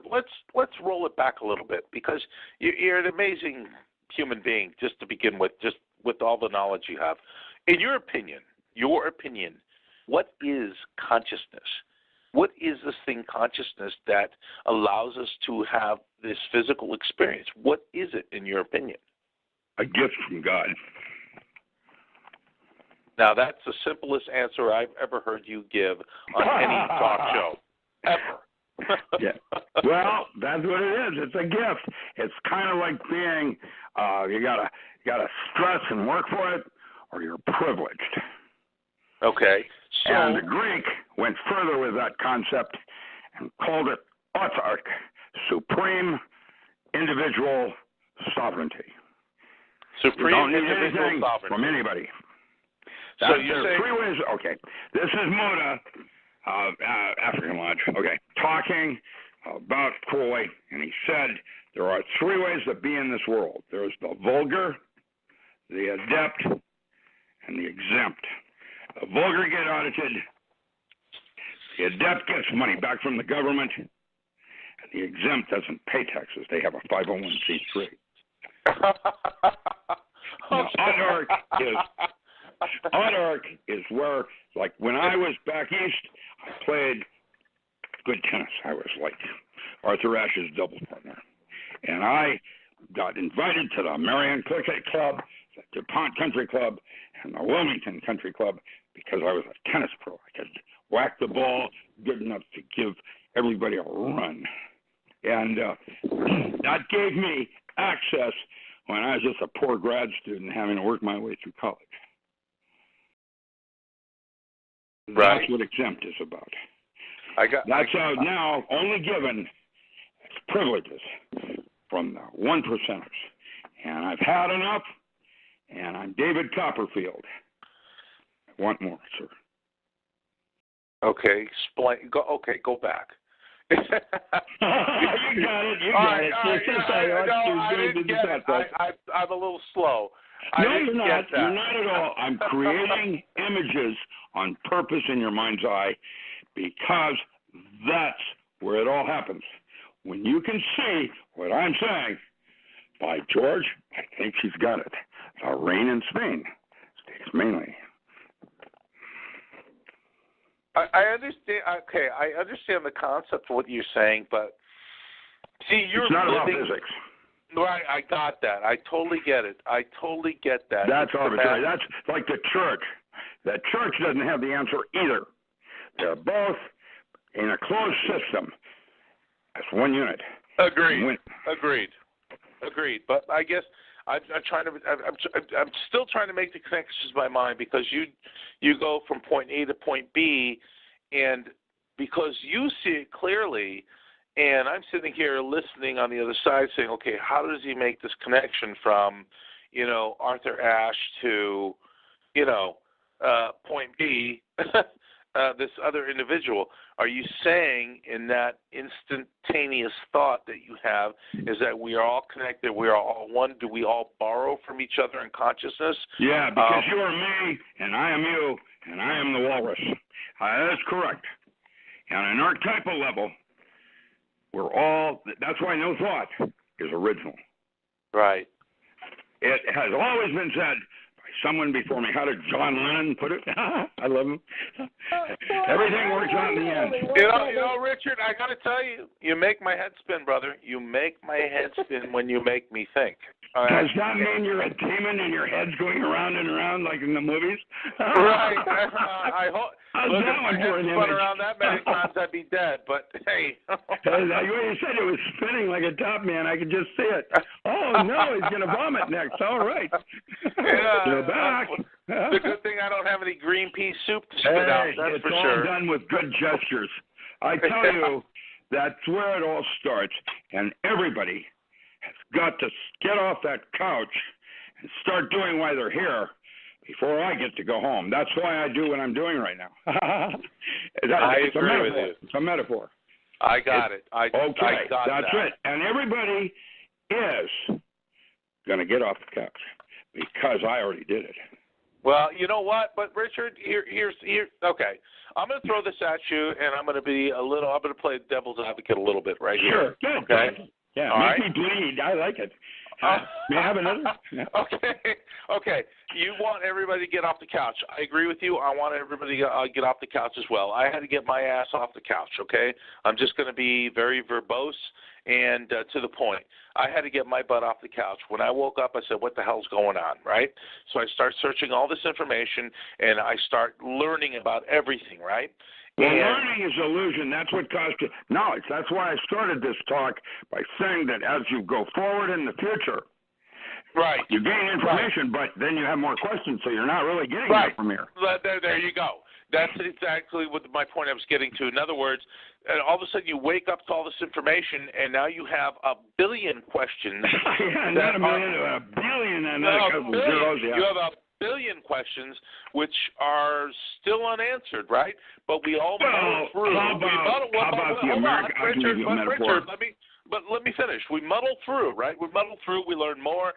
let's roll it back a little bit, because you're an amazing human being, just to begin with, just with all the knowledge you have. In your opinion, what is consciousness? What is this thing, consciousness, that allows us to have this physical experience? What is it, in your opinion? A gift from God. Now, that's the simplest answer I've ever heard you give on any talk show, ever. Yeah. Well, that's what it is. It's a gift. It's kind of like being, you gotta stress and work for it, or you're privileged. Okay. So, and the Greek went further with that concept and called it autark, supreme individual sovereignty. Supreme individual sovereignty. From anybody. So you're saying, saying 3 ways. Okay, this is Moda, African Lodge. Okay, talking about Croy, and he said there are 3 ways to be in this world. There's the vulgar, the adept, and the exempt. The vulgar get audited. The adept gets money back from the government, and the exempt doesn't pay taxes. They have a 501c3. Now, autark is where, like when I was back east, I played good tennis. I was like Arthur Ashe's double partner. And I got invited to the Marion Cricket Club, the DuPont Country Club, and the Wilmington Country Club because I was a tennis pro. I could whack the ball good enough to give everybody a run. And that gave me access when I was just a poor grad student having to work my way through college. Right. That's what exempt is about. That's now only given as privileges from the 1%ers. And I've had enough, and I'm David Copperfield. I want more, sir. Okay, explain. Go back. You got it. I didn't get it. I'm a little slow. No, you're not. You're not at all. I'm creating images on purpose in your mind's eye because that's where it all happens. When you can see what I'm saying, by George, I think she's got it. The rain in Spain stays mainly. I understand. Okay, I understand the concept of what you're saying, but see, it's not about physics. Right, I got that. I totally get it. That's arbitrary. That's like the church. The church doesn't have the answer either. They're both in a closed system as one unit. Agreed. But I guess I'm still trying to make the connections in my mind, because you go from point A to point B, and because you see it clearly, and I'm sitting here listening on the other side saying, okay, how does he make this connection from, Arthur Ashe to, point B, this other individual? Are you saying in that instantaneous thought that you have is that we are all connected, we are all one? Do we all borrow from each other in consciousness? Yeah, because you are me, and I am you, and I am the walrus. That is correct. And on an archetypal level, that's why no thought is original. Right. It has always been said by someone before me. How did John Lennon put it? I love him. Everything works out in the end. Richard, I got to tell you, you make my head spin, brother. You make my head spin when you make me think. Does that mean you're a demon and your head's going around and around like in the movies? Right. I hope. Look, if my head spun around that many times, I'd be dead. But hey. When you said it was spinning like a top man, I could just see it. Oh no, he's gonna vomit next. All right. Yeah, you're back. It's a good thing I don't have any green pea soup to spit out. That's for sure. It's all done with good gestures. I tell you, that's where it all starts, and everybody has got to get off that couch and start doing why they're here before I get to go home. That's why I do what I'm doing right now. I agree with you. It's a metaphor. I got it. I got that's it. And everybody is going to get off the couch because I already did it. Well, you know what? But Richard, here's okay. I'm going to throw this at you, and I'm going to play devil's advocate a little bit right here. Sure. Good. Okay. Yeah. All Make me bleed. I like it. May I have another? Okay. You want everybody to get off the couch. I agree with you. I want everybody to get off the couch as well. I had to get my ass off the couch, okay? I'm just going to be very verbose and to the point. I had to get my butt off the couch. When I woke up, I said, what the hell's going on, right? So I start searching all this information, and I start learning about everything, right? Well, learning is illusion. That's what caused you knowledge. That's why I started this talk by saying that as you go forward in the future, right, you gain information, but then you have more questions, so you're not really getting it from here. There you go. That's exactly what my point I was getting to. In other words, all of a sudden you wake up to all this information, and now you have a billion questions. Not a million, a billion, and then a couple zeros. Yeah. You have a billion questions which are still unanswered, right? But we all muddle through. How about the American? Richard, let me finish. We muddle through, right? We muddle through. We learn more,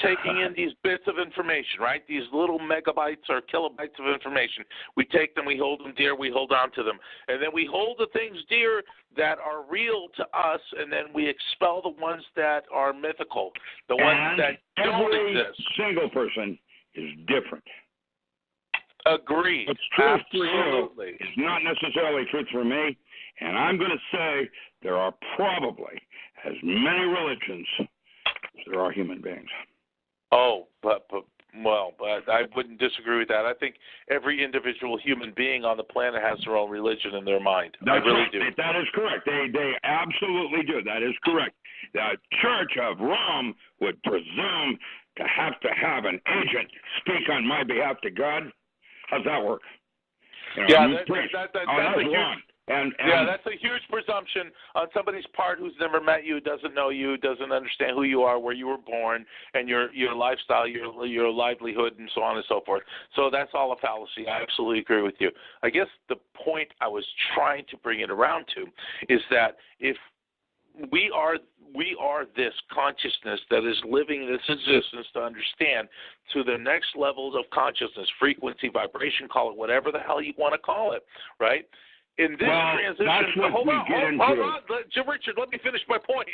taking in these bits of information, right? These little megabytes or kilobytes of information. We take them, we hold them dear, we hold on to them. And then we hold the things dear that are real to us, and then we expel the ones that are mythical, the ones that don't exist. Every single person is different. Agreed. What's true for you is not necessarily truth for me, and I'm going to say there are probably as many religions as there are human beings. Oh, but I wouldn't disagree with that. I think every individual human being on the planet has their own religion in their mind. I really do. That is correct. They absolutely do. That is correct. The Church of Rome would presume to have an agent speak on my behalf to God. How's that work? That's a huge presumption on somebody's part who's never met you, doesn't know you, doesn't understand who you are, where you were born, and your lifestyle, your livelihood, and so on and so forth. So that's all a fallacy. I absolutely agree with you. I guess the point I was trying to bring it around to is that if we are this consciousness that is living this existence to understand to the next levels of consciousness, frequency, vibration, call it whatever the hell you want to call it, right? In this transition, hold on, Richard, let me finish my point.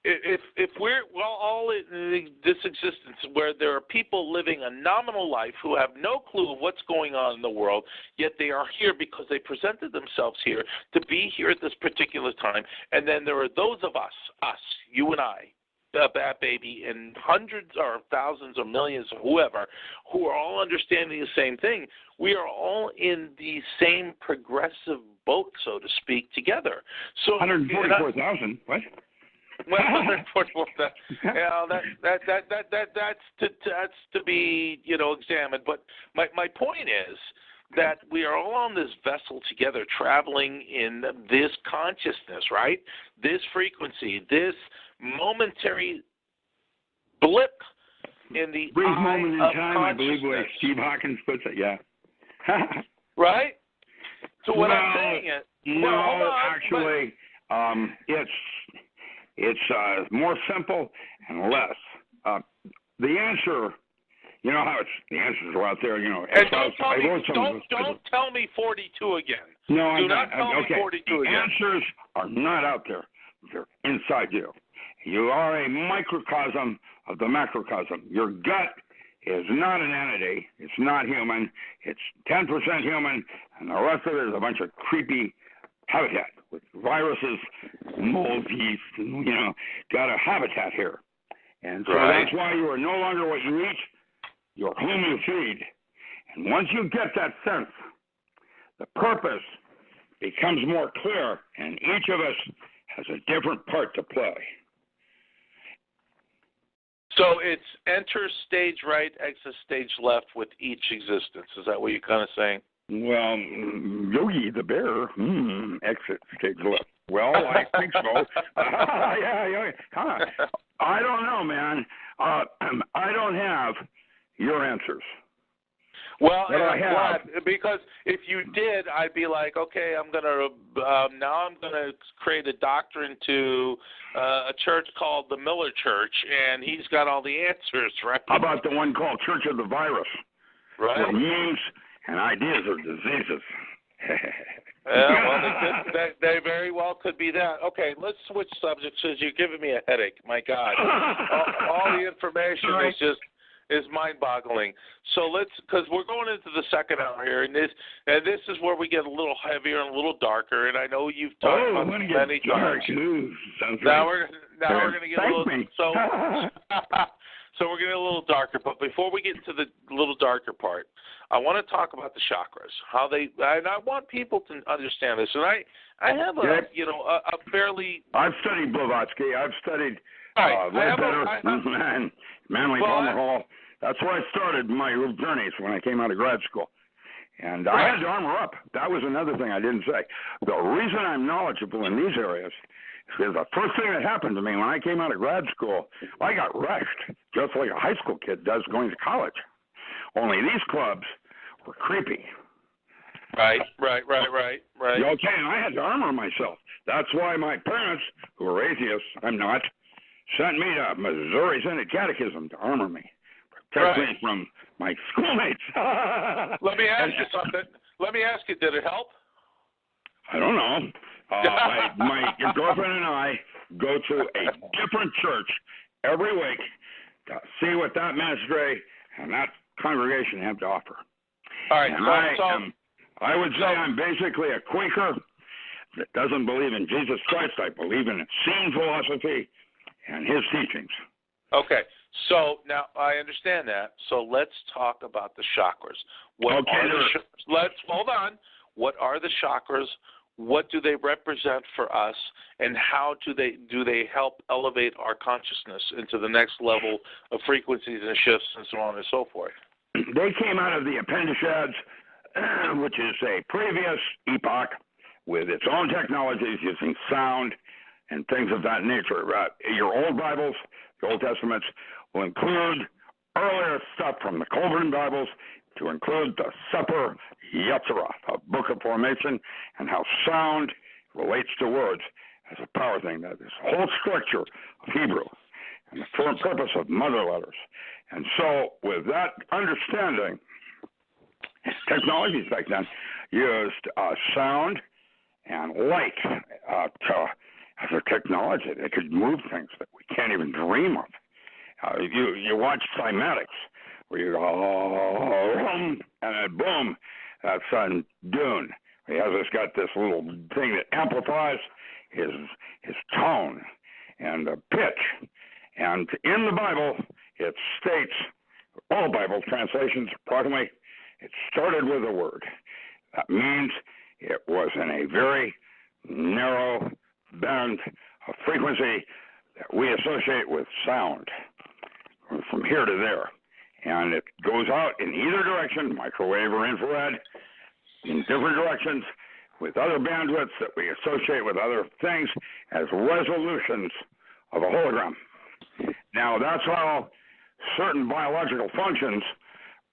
If we're all in this existence where there are people living a nominal life who have no clue of what's going on in the world, yet they are here because they presented themselves here to be here at this particular time, and then there are those of us, you and I, Badbaby, and hundreds or thousands or millions or whoever, who are all understanding the same thing. We are all in the same progressive boat, so to speak, together. So 144,000, what? Well, that's to be examined. But my point is that we are all on this vessel together, traveling in this consciousness, right? This frequency, this momentary blip in the brief eye moment in of time, I believe the way consciousness. Steve Hawkins puts it. Yeah. Right. So what I'm saying is, hold on, actually, it's more simple and less. The answer, you know how the answers are out there. And don't tell me 42 again. No, I'm not. Tell me 42 the again. answers are not out there. They're inside you. You are a microcosm of the macrocosm. Your gut is not an entity. It's not human. It's 10% human, and the rest of it is a bunch of creepy habitat with viruses, mold, yeast, got a habitat here. And so that's why you are no longer what you eat, you're whom you feed. And once you get that sense, the purpose becomes more clear, and each of us has a different part to play. So it's enter stage right, exit stage left with each existence. Is that what you're kind of saying? Well, Yogi the Bear, exit stage left. Well, I think so. Yeah. I don't know, man. I don't have your answers. Well, I'm glad, because if you did, I'd be like, okay, I'm gonna create a doctrine to a church called the Miller Church, and he's got all the answers, right? How about the one called Church of the Virus? Right. Where memes and ideas are diseases. Yeah, well, they very well could be that. Okay, let's switch subjects because you're giving me a headache. My God, all the information is mind-boggling. So because we're going into the second hour here, and this is where we get a little heavier and a little darker. And I know you've talked about this many times. Now we're going to get a little so we're going to get a little darker. But before we get into the little darker part, I want to talk about the chakras, and I want people to understand this. And I have a fairly. I've studied Blavatsky. I've studied Manly Palmer Hall. That's where I started my journeys when I came out of grad school. And I had to armor up. That was another thing I didn't say. The reason I'm knowledgeable in these areas is because the first thing that happened to me when I came out of grad school, I got wrecked, just like a high school kid does going to college. Only these clubs were creepy. Right. Okay, and I had to armor myself. That's why my parents, who were atheists, I'm not, sent me to Missouri Synod Catechism to armor me, protect me from my schoolmates. Let me ask you something. Let me ask you, did it help? I don't know. My girlfriend and I go to a different church every week to see what that ministry and that congregation have to offer. All right. And I would say I'm basically a Quaker that doesn't believe in Jesus Christ. I believe in Essene philosophy and his teachings. Okay. So now I understand that. So let's talk about the chakras. Let's hold on. What are the chakras? What do they represent for us, and how do they help elevate our consciousness into the next level of frequencies and shifts and so on and so forth? They came out of the Upanishads, which is a previous epoch with its own technologies using sound and things of that nature. Your old Bibles, the Old Testaments, will include earlier stuff from the Colburn Bibles to include the Sefer Yetzirah, a book of formation, and how sound relates to words as a power thing. That this whole structure of Hebrew and the firm purpose of mother letters. And so with that understanding, technologies back then used sound and light as a technology. They could move things that we can't even dream of. You watch cymatics, where you go, and then boom, that's on Dune. He has got this little thing that amplifies his tone and the pitch. And in the Bible, it states, all Bible translations, approximately, it started with a word. That means it was in a very narrow band of frequency that we associate with sound from here to there. And it goes out in either direction, microwave or infrared, in different directions, with other bandwidths that we associate with other things as resolutions of a hologram. Now, that's how certain biological functions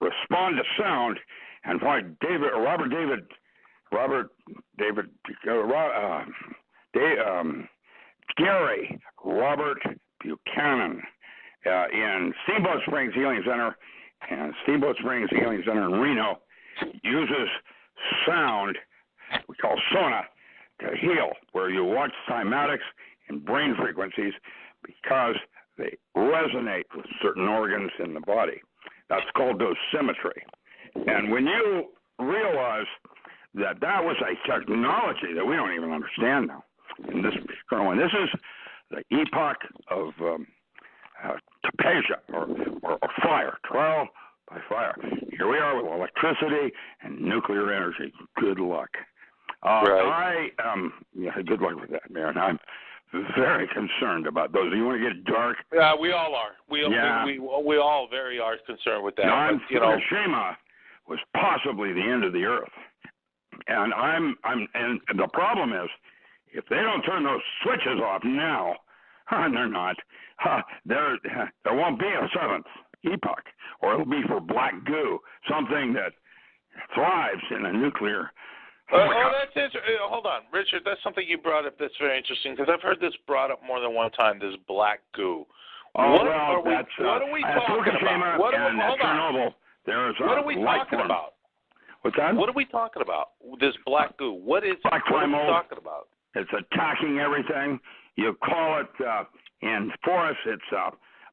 respond to sound, and why Gary Robert Buchanan in Steamboat Springs Healing Center and Steamboat Springs Healing Center in Reno uses sound, we call sona, to heal, where you watch cymatics and brain frequencies because they resonate with certain organs in the body. That's called dosimetry. And when you realize that that was a technology that we don't even understand now, in this current one, this is the epoch of tapesia, or fire, trial by fire. Here we are with electricity and nuclear energy. Good luck. Right. Good luck with that, man. I'm very concerned about those. You want to get dark? Yeah, we all are. We all very are concerned with that. Now, but, you know, Fukushima was possibly the end of the earth, and and the problem is, if they don't turn those switches off now, and they're not, there won't be a seventh epoch, or it'll be for black goo, something that thrives in a nuclear. That's interesting. Hold on, Richard. That's something you brought up that's very interesting, because I've heard this brought up more than one time. This black goo. What are we talking about? What are we talking about? What's that? What are we talking about? This black goo. What is black it? What are we mold. talking about? It's attacking everything. You call it in forests. It's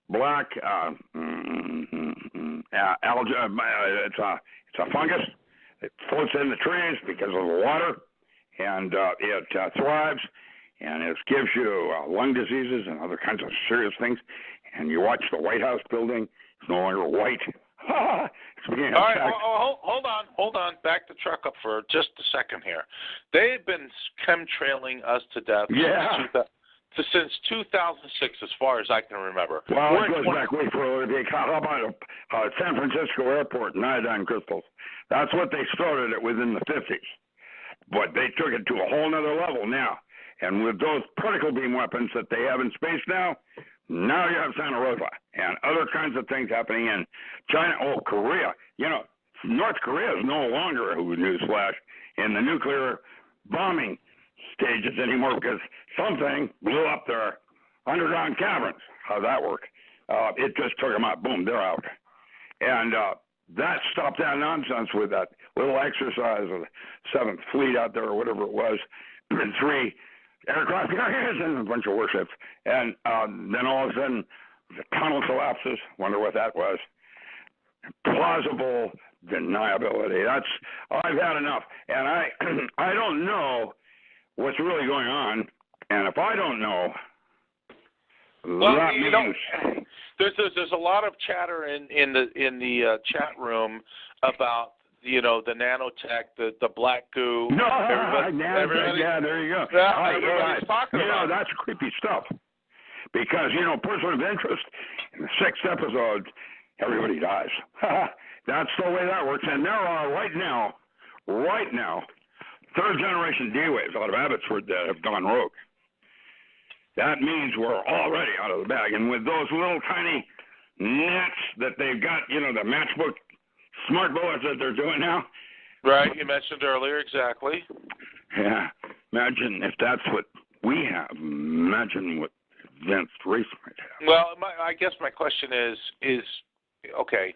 black algae. It's a fungus. It floats in the trees because of the water, and it thrives, and it gives you lung diseases and other kinds of serious things. And you watch the White House building; it's no longer white. It's beginning to All right, hold on. Back the truck up for just a second here. They've been chemtrailing us to death since 2006, as far as I can remember. Well, it goes back way further. How about San Francisco Airport and iodine crystals? That's what they started it with in the 50s. But they took it to a whole nother level now. And with those particle beam weapons that they have in space now you have Santa Rosa and other kinds of things happening in China. Oh, Korea. You know, North Korea is no longer, newsflash, in the nuclear bombing stages anymore because something blew up their underground caverns. How'd that work? It just took them out. Boom, they're out. And that stopped that nonsense with that little exercise of the 7th Fleet out there or whatever it was, 3 aircraft carriers and a bunch of warships. And then all of a sudden, the tunnel collapses. Wonder what that was. Plausible deniability. I've had enough. And I don't know what's really going on. And if I don't know, that means... There's a lot of chatter in the chat room about the nanotech, the black goo. No, nanotech. Yeah, there you go. Everybody's talking about. That's creepy stuff. Because person of interest in the 6th episode, everybody dies. That's the way that works. And there are right now, 3rd generation D-waves out of Abbotsford that have gone rogue. That means we're already out of the bag. And with those little tiny nets that they've got, the matchbook smart bullets that they're doing now. Right, you mentioned earlier, exactly. Yeah, imagine if that's what we have. Imagine what advanced race might have. Well, I guess my question is okay,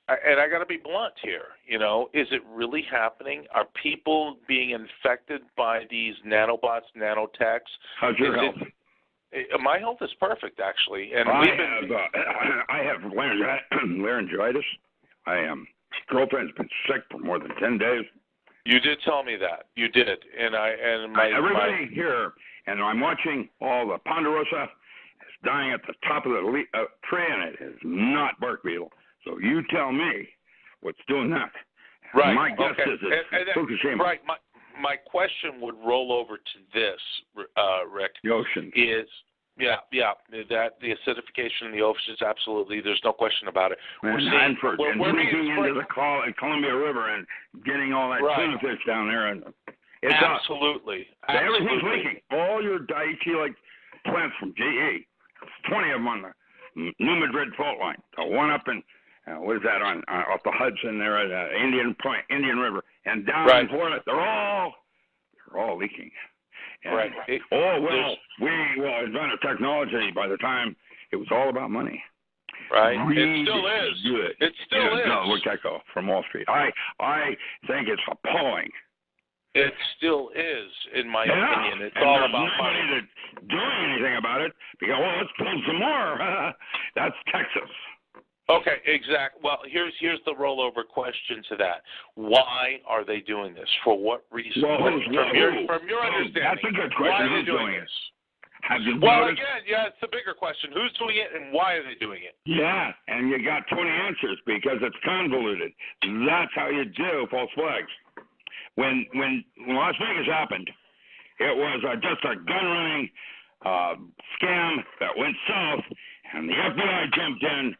and I got to be blunt here. Is it really happening? Are people being infected by these nanobots, nanotechs? How's your health? My health is perfect, actually. And I have laryngitis. Girlfriend's been sick for more than 10 days. You did tell me that. You did, everybody here, and I'm watching all the ponderosa is dying at the top of the tree, and it is not bark beetle. So you tell me what's doing that. Right. My guess is it's Fukushima. Right. My question would roll over to this, Rick. The ocean. Yeah. That the acidification in the oceans, absolutely. There's no question about it. And leaking into the Columbia River and getting all that tuna fish down there, and it's absolutely. Everything's leaking. All your Daiichi plants from GE, 20 of them on the New Madrid fault line. The one up in what is that on off the Hudson there at Indian River, and down in Florida, they're all leaking. And, we invented technology by the time it was all about money. Right. Really it still is. Good. It still is. No, look, Echo from Wall Street. I think it's appalling. It still is, in my opinion. It's all about money. That's doing anything about it because, let's build some more. That's Texas. Okay, exactly. Well, here's the rollover question to that. Why are they doing this? For what reason? From your understanding, that's a good question. Why are they Who's doing it? Have you noticed? Again, it's the bigger question. Who's doing it and why are they doing it? Yeah, and you got 20 answers because it's convoluted. That's how you do false flags. When Las Vegas happened, it was just a gun-running scam that went south, and the FBI jumped in.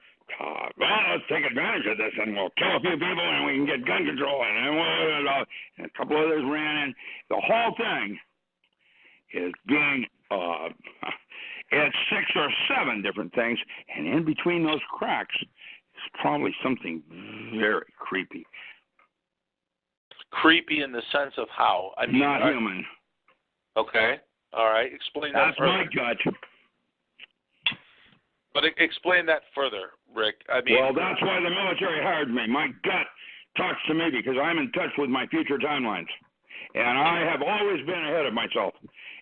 Let's take advantage of this, and we'll kill a few people, and we can get gun control, and a couple others ran in. The whole thing is being, it's 6 or 7 different things, and in between those cracks is probably something very creepy. Creepy in the sense of how? I mean, not human. Okay. All right. Explain that further. That's my gut. But explain that further, Rick. I mean, well, that's why the military hired me. My gut talks to me because I'm in touch with my future timelines. And I have always been ahead of myself.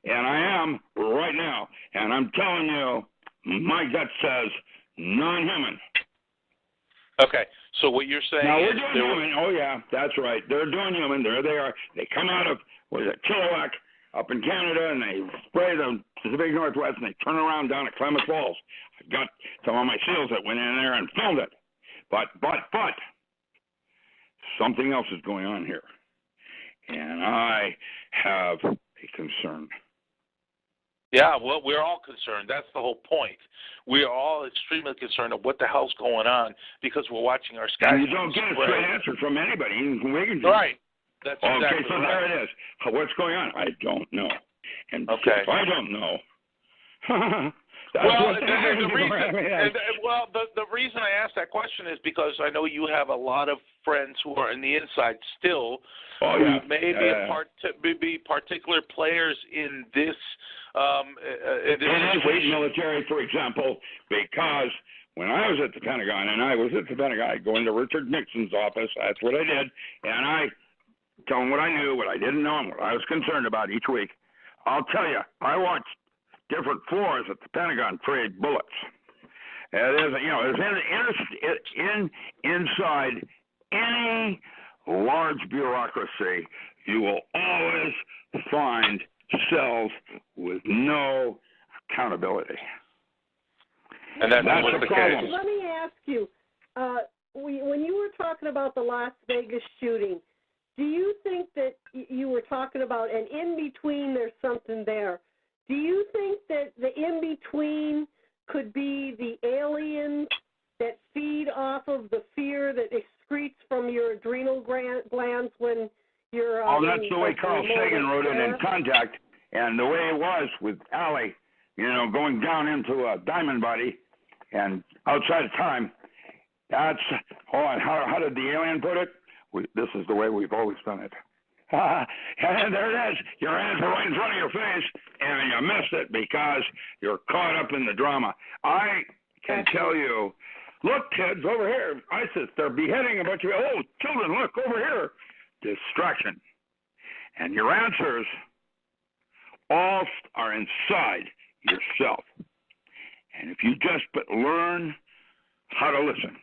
And I am right now. And I'm telling you, my gut says non-human. Okay. So what you're saying now, we're doing human. Oh, yeah, that's right. They're doing human. There they are. They come out of, Chilliwack up in Canada, and they spray the Pacific Northwest, and they turn around down at Klamath Falls. I've got some of my SEALs that went in there and filmed it. But something else is going on here. And I have a concern. Yeah, well, we're all concerned. That's the whole point. We are all extremely concerned of what the hell's going on because we're watching our skies. And you don't get a straight answer from anybody, even from Wiggins. Right. That's exactly so right. There it is. What's going on? I don't know. And if I don't know. The reason I asked that question is because I know you have a lot of friends who are in the inside still, who may be particular players in this. It is military, for example, because when I was at the Pentagon, and I was at the Pentagon, I'd go into Richard Nixon's office. That's what I did, and I tell him what I knew, what I didn't know, and what I was concerned about each week. I'll tell you, I watched different floors at the Pentagon trade bullets. It is, inside any large bureaucracy, you will always find cells with no accountability. And that's the problem. Let me ask you, when you were talking about the Las Vegas shooting, do you think that you were talking about an in-between, there's something there? Do you think that the in-between could be the aliens that feed off of the fear that excretes from your adrenal glands when you're... that's the way Carl Sagan wrote it in Contact, and the way it was with Allie, going down into a diamond body and outside of time. That's, how did the alien put it? This is the way we've always done it. And there it is. Your hands are right in front of your face, and you missed it because you're caught up in the drama. I can tell you, look, kids, over here, ISIS, they're beheading a bunch of, children, look, over here. Distraction. And your answers all are inside yourself. And if you just learn how to listen.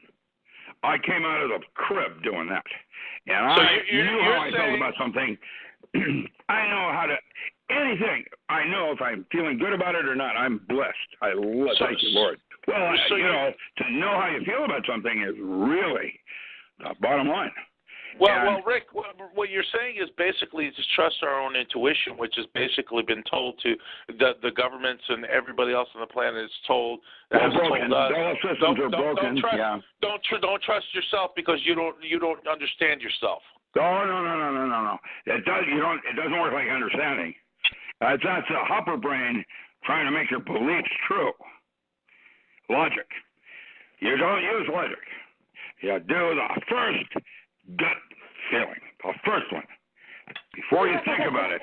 I came out of the crib doing that. And I knew how I felt about something. I know how to, anything. I know if I'm feeling good about it or not. I'm blessed. Thank you, Lord. Well, to know how you feel about something is really the bottom line. Well, Rick, what you're saying is basically to trust our own intuition, which has basically been told to the governments and everybody else on the planet is told. Well, broken. All systems are broken. Don't trust yourself because you don't understand yourself. No. It doesn't work like understanding. That's a upper brain trying to make your beliefs true. Logic. You don't use logic. You do the first gut feeling, the first one, before you think about it.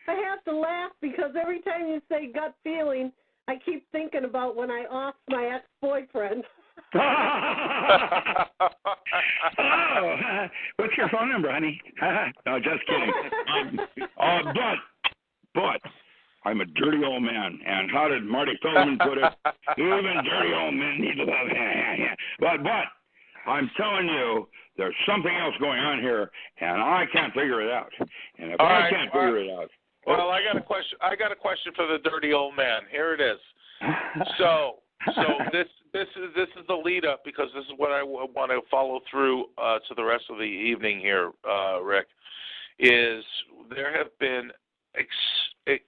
I have to laugh because every time you say gut feeling, I keep thinking about when I offed my ex-boyfriend. What's your phone number, honey? No, just kidding. But I'm a dirty old man, and how did Marty Feldman put it? Even dirty old men need to love. But I'm telling you, there's something else going on here, and I can't figure it out. And if I can't figure it out, well, I got a question. I got a question for the dirty old man. Here it is. So this is the lead up because this is what I want to follow through to the rest of the evening here, Rick. Is there have been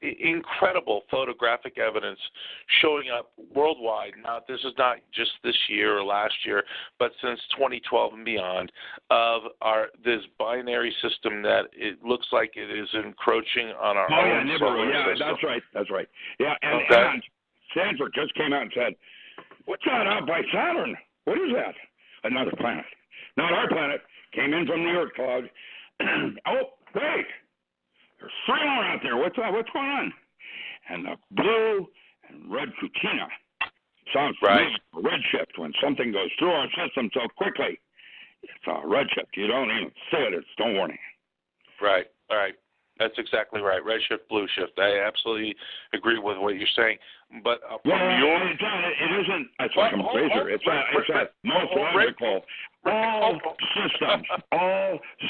incredible photographic evidence showing up worldwide. Now, this is not just this year or last year, but since 2012 and beyond, of this binary system that it looks like it is encroaching on our own solar system. That's right. Yeah, and Stanford just came out and said, "What's that out by Saturn? What is that? Another planet? Not our planet. Came in from the Earth cloud. Oh, wait." There's 3 more out there. What's going on? And the blue and red Cucina sounds right. Redshift. When something goes through our system so quickly, it's a redshift. You don't even see it. It's no warning. Right. All right. That's exactly right. Redshift, blue shift. I absolutely agree with what you're saying. But it isn't a second razor. It's a most logical. All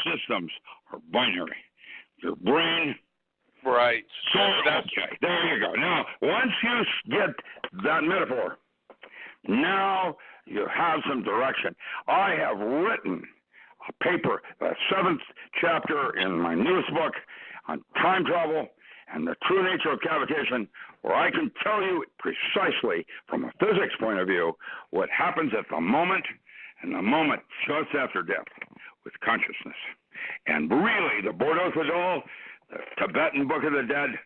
systems are binary. Your brain. Right. Okay, there you go. Now, once you get that metaphor, now you have some direction. I have written a paper, the 7th chapter in my newest book on time travel and the true nature of cavitation, where I can tell you precisely from a physics point of view what happens at the moment and the moment just after death with consciousness. And really, the Bordeaux Fidel, the Tibetan Book of the Dead,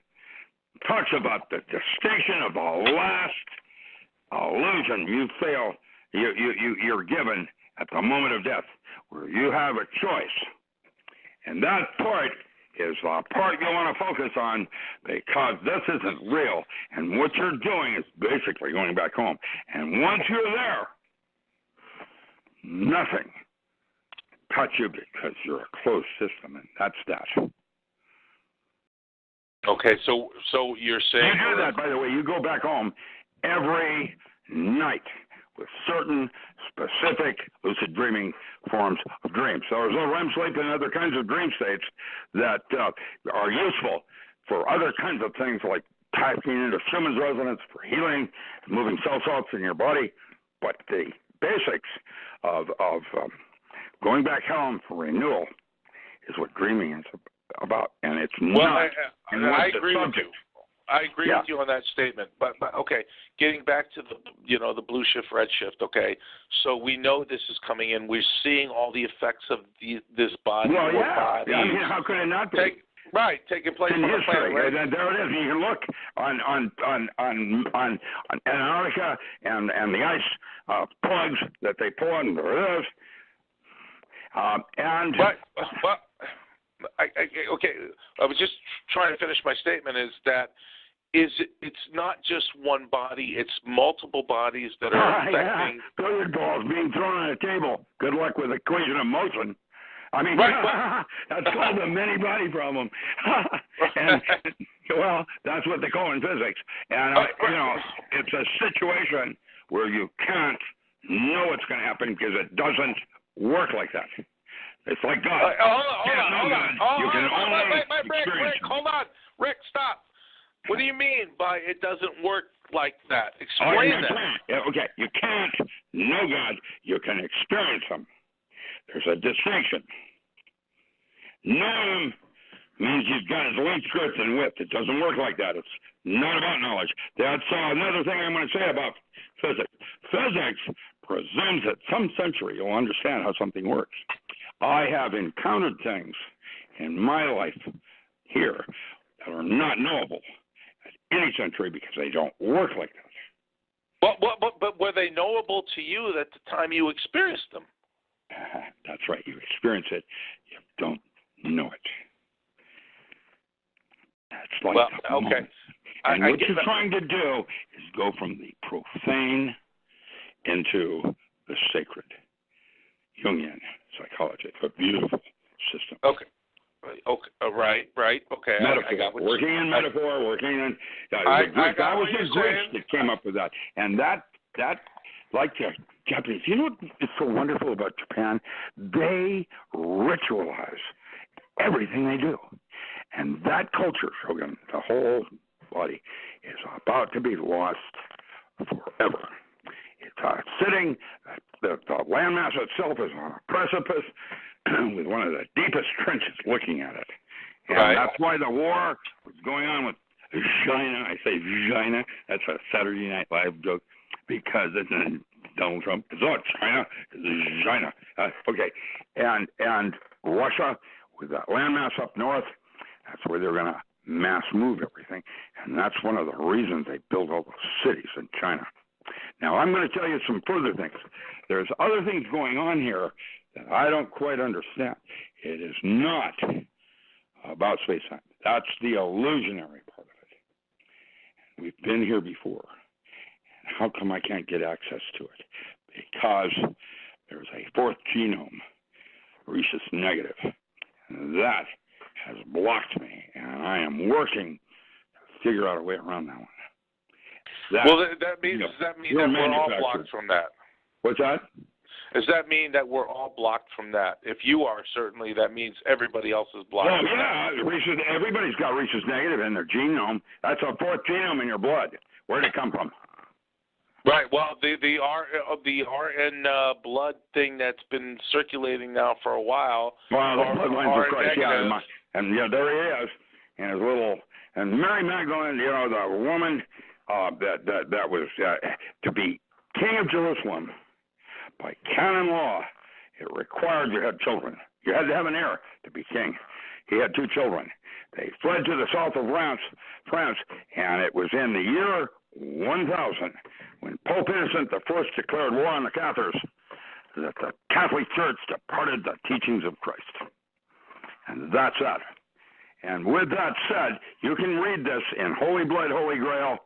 talks about the distinction of the last illusion you're given at the moment of death, where you have a choice. And that part is the part you want to focus on, because this isn't real. And what you're doing is basically going back home. And once you're there, nothing touch you because you're a closed system, and that's that. Okay, so you're saying you do that, by the way. You go back home every night with certain specific lucid dreaming forms of dreams. So there's no REM sleep and other kinds of dream states that are useful for other kinds of things like tapping into Schumann's resonance for healing, moving cell salts in your body. But the basics of going back home for renewal is what dreaming is about, and it's not. I agree with you. I agree with you on that statement. But okay, getting back to the blue shift, red shift. Okay, so we know this is coming in. We're seeing all the effects of this body. Well, yeah. I mean, how could it not be? Taking place in on history. The planet, right? And there it is. You can look on Antarctica and the ice plugs that they pull on. There it is. Okay, I was just trying to finish my statement. Is that it's not just one body; it's multiple bodies that are affecting. Billiard balls being thrown on a table. Good luck with equation of motion. I mean, that's called a many-body problem. And well, that's what they call in physics. And it's a situation where you can't know what's going to happen because it doesn't work like that. It's like God. Hold on. You can only experience Rick, hold on. Rick, stop. What do you mean by it doesn't work like that? Explain that. Okay, you can't know God. You can experience Him. There's a distinction. Knowing him means he's got his length, girth, and width. It doesn't work like that. It's not about knowledge. That's another thing I'm going to say about physics. Physics presumes that some century you'll understand how something works. I have encountered things in my life here that are not knowable at any century because they don't work like that. But were they knowable to you at the time you experienced them? That's right. You experience it. You don't know it. That's like okay. Moment. And what you're trying to do is go from the profane into the sacred. Jungian psychology. It's a beautiful system. Okay. Right. Okay. Metaphor. I got what working in metaphor, working in. That was the Greeks that came up with that. And that like the Japanese. You know what is so wonderful about Japan? They ritualize everything they do. And that culture, Shogun, the whole body, is about to be lost forever. It's sitting, the landmass itself is on a precipice with one of the deepest trenches looking at it. And that's why the war was going on with China. I say China. That's a Saturday Night Live joke because it's Donald Trump. It's not China. It's China. Okay. And Russia with that landmass up north, that's where they're going to mass move everything. And that's one of the reasons they built all those cities in China. Now, I'm going to tell you some further things. There's other things going on here that I don't quite understand. It is not about space-time. That's the illusionary part of it. We've been here before. And how come I can't get access to it? Because there's a fourth genome, rhesus negative. And that has blocked me, and I am working to figure out a way around that one. That means that we're all blocked from that. What's that? Does that mean that we're all blocked from that? If you are, certainly, that means everybody else is blocked. Oh, yeah. Everybody's got rhesus negative in their genome. That's a fourth genome in your blood. Where'd it come from? Right. Well, the RN blood thing that's been circulating now for a while. Well, the bloodlines of Christ, yeah. And there he is, and his little, and Mary Magdalene, the woman that was to be king of Jerusalem. By canon law, it required you had children. You had to have an heir to be king. He had 2 children. They fled to the south of France, and it was in the year 1000 when Pope Innocent I declared war on the Cathars that the Catholic Church departed the teachings of Christ. And that's that. And with that said, you can read this in Holy Blood, Holy Grail,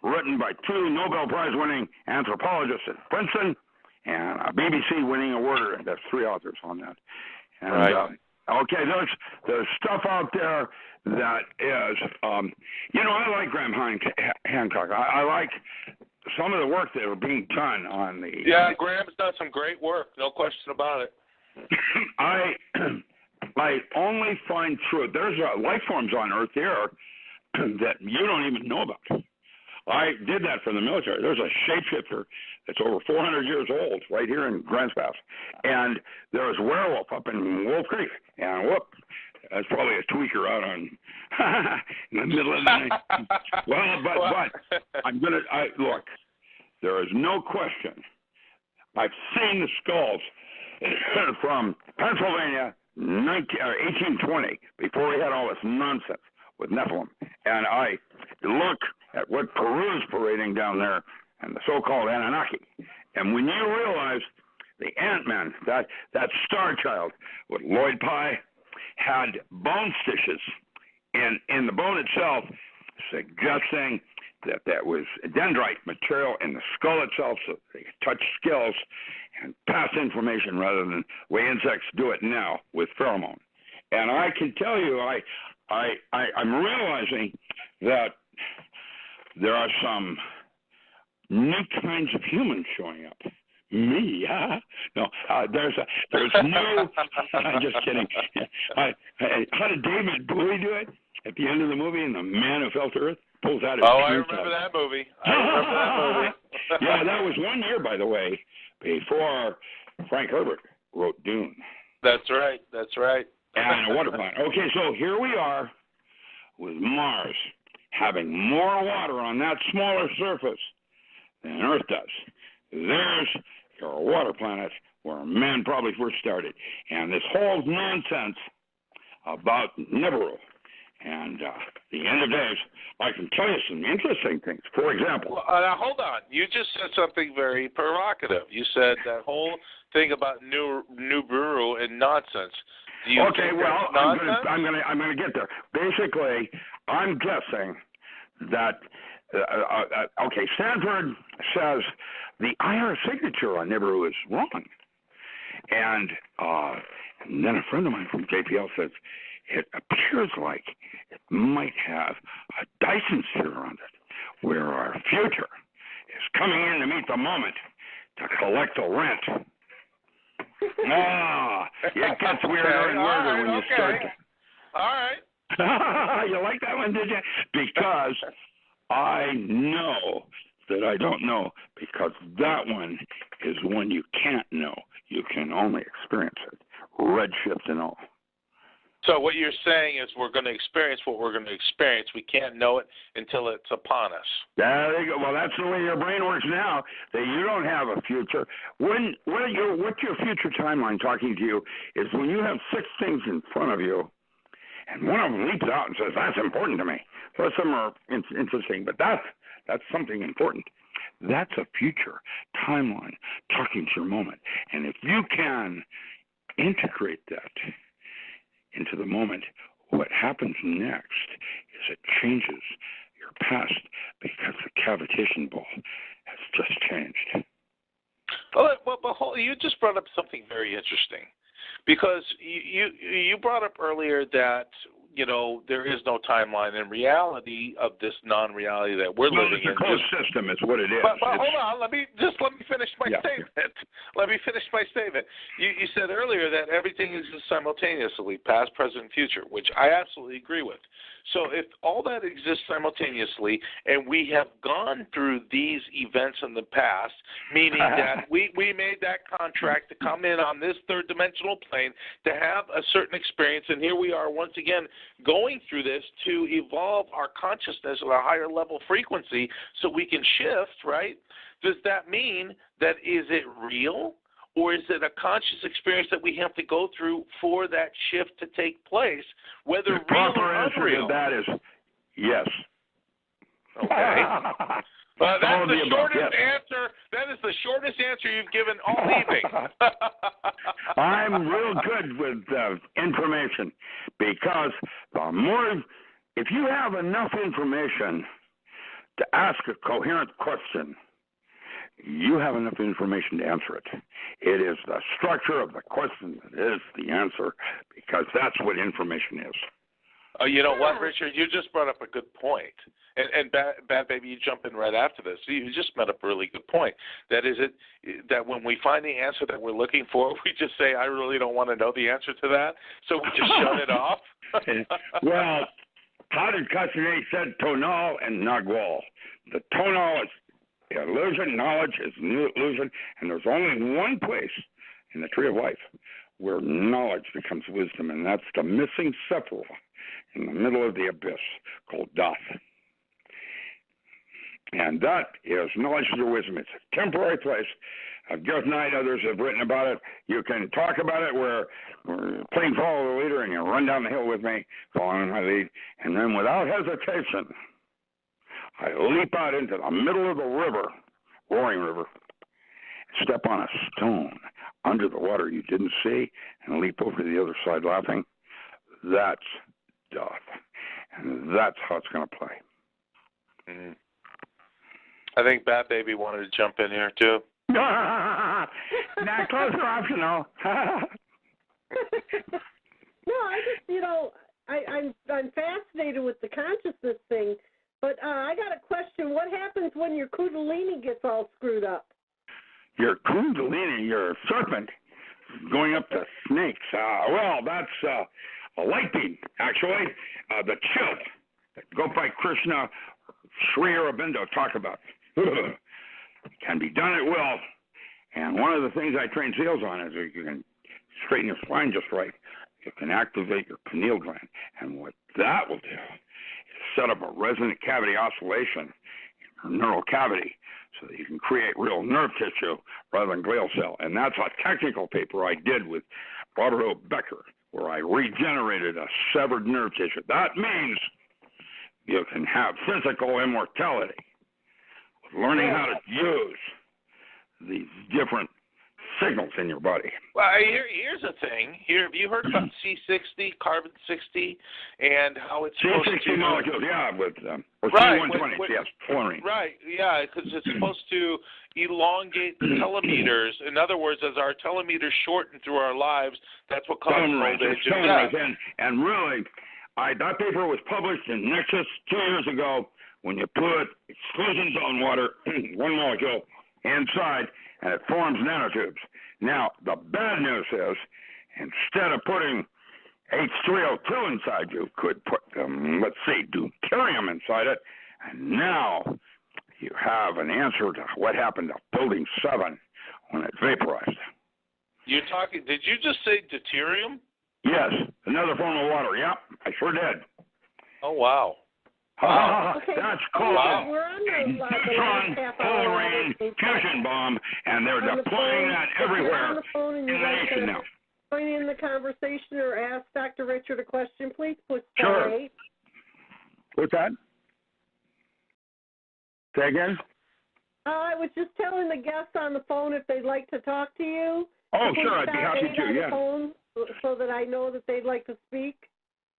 written by 2 Nobel Prize-winning anthropologists at Princeton, and a BBC-winning award. There's 3 authors on that. And, right. Okay, there's stuff out there that is, I like Graham Hancock. I like some of the work that are being done on the. Yeah, Graham's done some great work, no question about it. I only find truth. There's life forms on Earth here that you don't even know about. I did that for the military. There's a shapeshifter that's over 400 years old right here in Grants Pass. And there's a werewolf up in Wolf Creek. And that's probably a tweaker out on in the middle of the night. But I'm going to, look, there is no question. I've seen the skulls from Pennsylvania 1820, before we had all this nonsense with Nephilim. And I look at what Peru is parading down there and the so-called Anunnaki. And when you realize the Ant-Man, that star child with Lloyd Pye, had bone stitches in the bone itself, suggesting that was dendrite material in the skull itself, so they could touch skills and pass information rather than the way insects do it now with pheromone. And I can tell you, I'm realizing that there are some new kinds of humans showing up. Me? No, there's no. I'm just kidding. How did David Bowie do it at the end of the movie? In The Man Who Fell to Earth, pulls out his. Oh, I remember that movie. Yeah, that was 1 year, by the way, before Frank Herbert wrote Dune. That's right. and a water planet. Okay, so here we are with Mars having more water on that smaller surface than Earth does. There's your water planet where man probably first started. And this whole nonsense about Nibiru and the end of days, I can tell you some interesting things. For example. Well, now, hold on. You just said something very provocative. You said that whole thing about Nibiru and nonsense. Do you okay, think well, that's I'm gonna get there. Basically, I'm guessing that. Okay, Stanford says the IR signature on Nibiru is wrong, and then a friend of mine from JPL says it appears like it might have a Dyson sphere around it, where our future is coming in to meet the moment to collect the rent. It gets weirder and weirder when you start. All right. You like that one, did you? Because I know that I don't know, because that one is one you can't know. You can only experience it, redshift and all. So what you're saying is we're going to experience what we're going to experience. We can't know it until it's upon us. There you go. Well, that's the way your brain works now, that you don't have a future. What's your future timeline talking to you is when you have 6 things in front of you, and one of them leaps out and says, that's important to me. So some are interesting, but that's something important. That's a future timeline talking to your moment. And if you can integrate that into the moment, what happens next is it changes your past because the cavitation ball has just changed. But you just brought up something very interesting, because you brought up earlier that there is no timeline in reality of this non-reality that we're living in. It's a closed system is what it is. But hold on, let me finish my statement. Let me finish my statement. You said earlier that everything exists simultaneously, past, present, future, which I absolutely agree with. So if all that exists simultaneously, and we have gone through these events in the past, meaning that we made that contract to come in on this third-dimensional plane to have a certain experience, and here we are once again going through this to evolve our consciousness at a higher level frequency so we can shift, right? Does that mean that is it real? Or is it a conscious experience that we have to go through for that shift to take place, whether the real proper or answer unreal? to that is yes. Okay. That's the shortest yes. answer. That is the shortest answer you've given all evening. I'm real good with information, because if you have enough information to ask a coherent question, you have enough information to answer it. It is the structure of the question that is the answer, because that's what information is. Oh, you know what, Richard? You just brought up a good point. And Bad Baby, you jump in right after this. You just brought up a really good point. That is that when we find the answer that we're looking for, we just say, I really don't want to know the answer to that, so we just shut it off? Well, Todd Castanet said tonal and nagual. The tonal is illusion, knowledge is illusion, and there's only one place in the tree of life where knowledge becomes wisdom, and that's the missing sephira in the middle of the abyss called Doth. And that is knowledge is your wisdom. It's a temporary place. Gareth Knight, others have written about it. You can talk about it where we're playing follow the leader, and you run down the hill with me, following my lead, and then without hesitation, I leap out into the middle of the river, roaring river, step on a stone under the water you didn't see, and leap over to the other side laughing. That's Doth. And that's how it's going to play. Mm. I think Bat Baby wanted to jump in here, too. Not closer optional. No, I just, I'm fascinated with the consciousness thing, but I got a question. What happens when your kundalini gets all screwed up? Your kundalini, your serpent, going up to snakes. Well, that's a light beam, actually. The chill that Gopai Krishna, Sri Aurobindo talk about. Can be done at will. And one of the things I train SEALs on is you can straighten your spine just right you can activate your pineal gland. And what that will do is set up a resonant cavity oscillation in your neural cavity so that you can create real nerve tissue rather than glial cell. And that's a technical paper I did with Robert O. Becker, where I regenerated a severed nerve tissue. That means you can have physical immortality with learning how to use these different signals in your body. Well, here's the thing. Have you heard about C60, carbon 60, and how it's supposed C60 to molecules, yeah, or right, C120, yes, fluorine. Right, yeah, because it's supposed to elongate the telomeres. In other words, as our telomeres shorten through our lives, that's what causes old age and death. And really, that paper was published in Nexus 2 years ago when you put exclusion zone water, one molecule, inside, and it forms nanotubes. Now, the bad news is, instead of putting H3O2 inside, you could put, deuterium inside it, and now you have an answer to what happened to Building 7 when it vaporized. Did you just say deuterium? Yes, another form of water, yep, I sure did. Oh, wow. Okay. That's called we're on the neutron fluorine fusion bomb, and they're deploying that everywhere in the nation now. Join in the conversation or ask Dr. Richard a question, please push star 8. What's that? Say again? I was just telling the guests on the phone if they'd like to talk to you. Oh, sure, I'd be happy to, yeah. Phone so that I know that they'd like to speak.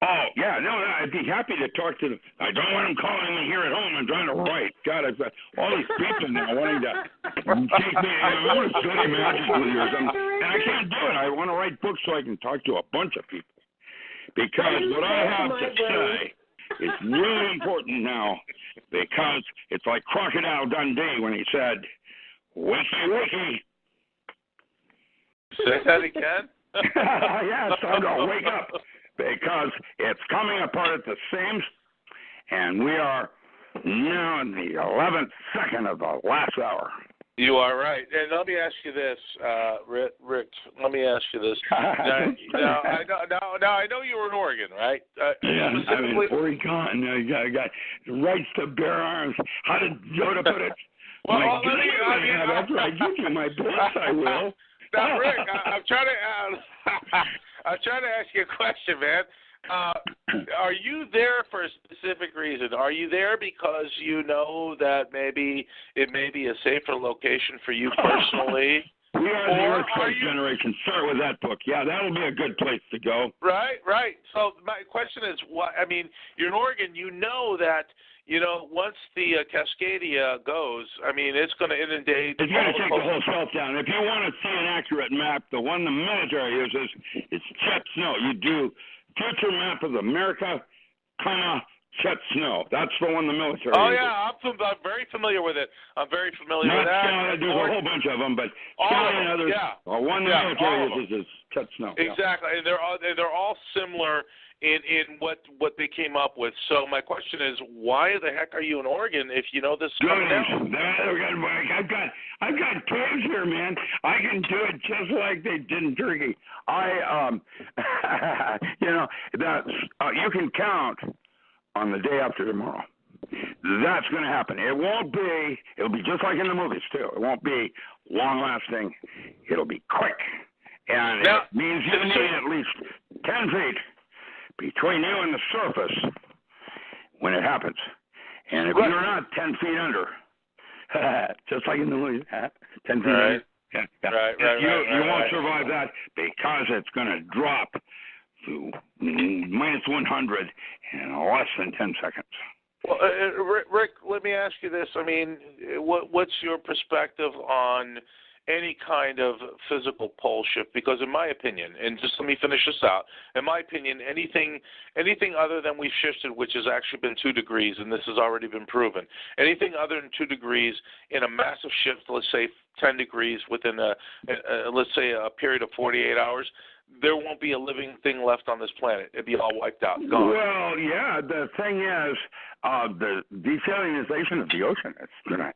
Oh, yeah, no, I'd be happy to talk to them. I don't want them calling me here at home. I'm trying to write. God, I've got all these people now wanting to take me. I want to study magic with you. And I can't do it. I want to write books so I can talk to a bunch of people. Because what I have to say is really important now, because it's like Crocodile Dundee when he said, "Wiki, wiki." Say that again? Yeah, it's time to wake up. Because it's coming apart at the seams, and we are now in the 11th second of the last hour. You are right. And let me ask you this, Rick, let me ask you this. Now, I know you were in Oregon, right? Yeah, I'm in Oregon. I got rights to bear arms. How did Yoda put it? Well, after I give you my books, I will. Now, Rick, I'm trying to ask you a question, man. Are you there for a specific reason? Are you there because you know that maybe it may be a safer location for you personally? We are the Earthquake Generation. Start with that book. Yeah, that'll be a good place to go. Right. So my question is, you're in Oregon. You know that, once the Cascadia goes, it's going to inundate. It's going to take the whole shelf down. If you want to see an accurate map, the one the military uses is Chet Snow. You do future map of America, Chet Snow. That's the one the military uses. Oh, yeah, I'm very familiar with it. I'm very familiar with that. There's a whole bunch of them, but Scotty and others, one the military uses is Chet Snow. Exactly, and they're all similar in what they came up with. So my question is, why the heck are you in Oregon if you know this is coming down? I've got caves here, man. I can do it just like they did in Turkey. You can count on the day after tomorrow. That's going to happen. It'll be just like in the movies, too. It won't be long-lasting. It'll be quick. And it means you need at least 10 feet between you and the surface when it happens. And if you're not 10 feet under, just like in the movie, 10 feet under, you won't survive that because it's going to drop to minus 100 in less than 10 seconds. Well, Rick, let me ask you this. What's your perspective on any kind of physical pole shift? Because in my opinion, and just let me finish this out, in my opinion, anything other than we've shifted, which has actually been 2 degrees, and this has already been proven, anything other than 2 degrees in a massive shift, let's say 10 degrees within let's say a period of 48 hours, there won't be a living thing left on this planet. It'd be all wiped out, gone. Well, yeah, the thing is, the desalinization of the ocean,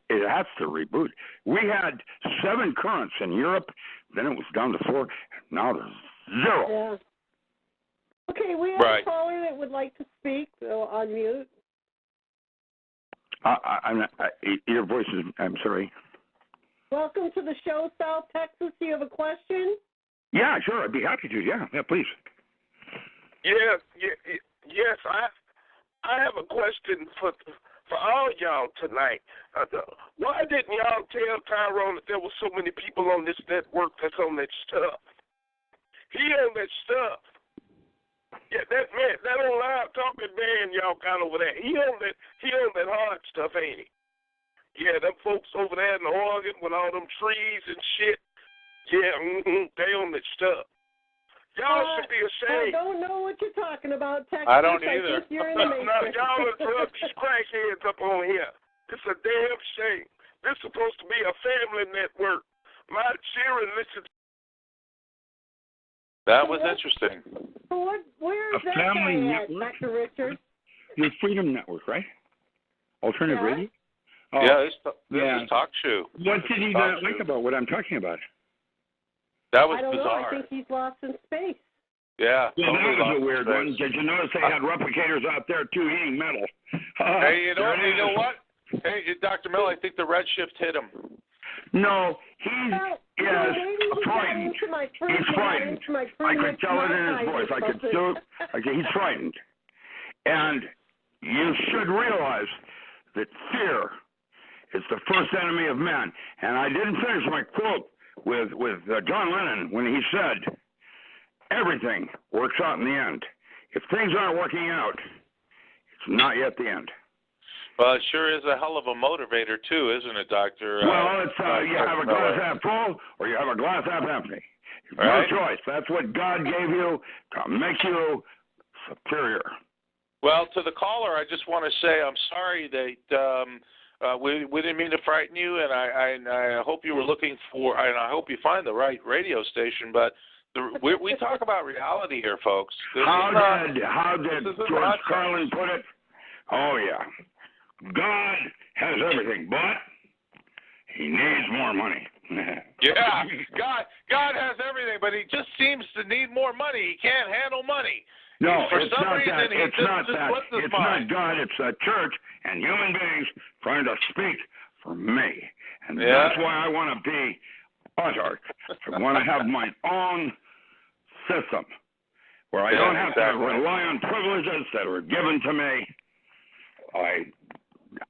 it has to reboot. We had 7 currents in Europe, then it was down to 4, now there's 0. Okay, we have a caller that would like to speak. So unmute. Your voice is, I'm sorry. Welcome to the show, South Texas. Do you have a question? Yeah, sure. I'd be happy to. Yeah, please. Yes. I have a question for all y'all tonight. Why didn't y'all tell Tyrone that there were so many people on this network that's on that stuff? He on that stuff. Yeah, that man, that old loud talking man y'all got over there. He on that hard stuff, ain't he? Yeah, them folks over there in Oregon with all them trees and shit. Yeah, they on that stuff. Y'all should be ashamed. I don't know what you're talking about, Texas. I don't either. I think you're in the matrix. Y'all are drug these crackheads up on here. It's a damn shame. This is supposed to be a family network. My children listen. That was interesting. Where is that family guy at, network? Dr. Richard? The Freedom Network, right? Alternative Radio? Oh, yeah, this is talk show. What did he not like about what I'm talking about? That was I don't bizarre. know. I think he's lost in space. Yeah. Yeah, that was a weird one. Did you notice they had replicators out there, too, eating metal? Hey, you know what? Hey, Dr. Mel, I think the redshift hit him. No, he's frightened. He's frightened. I could tell it in his voice. I could do it. Okay, he's frightened. And you should realize that fear is the first enemy of man. And I didn't finish my quote with John Lennon when he said, everything works out in the end. If things aren't working out, it's not yet the end. Well, it sure is a hell of a motivator, too, isn't it, Doctor? Well, it's you have a glass half full or you have a glass half empty. It's no choice. That's what God gave you to make you superior. Well, to the caller, I just want to say I'm sorry that we didn't mean to frighten you, and I hope you were looking for, and I hope you find the right radio station, but we talk about reality here, folks. How did George Carlin put it? Oh, yeah. God has everything, but he needs more money. Yeah, God has everything, but he just seems to need more money. He can't handle money. No, for it's some not reason, that. It's not that. It's not God. It's a church and human beings trying to speak for me. And that's why I want to be autark. I want to have my own system where I don't have to rely on privileges that are given to me.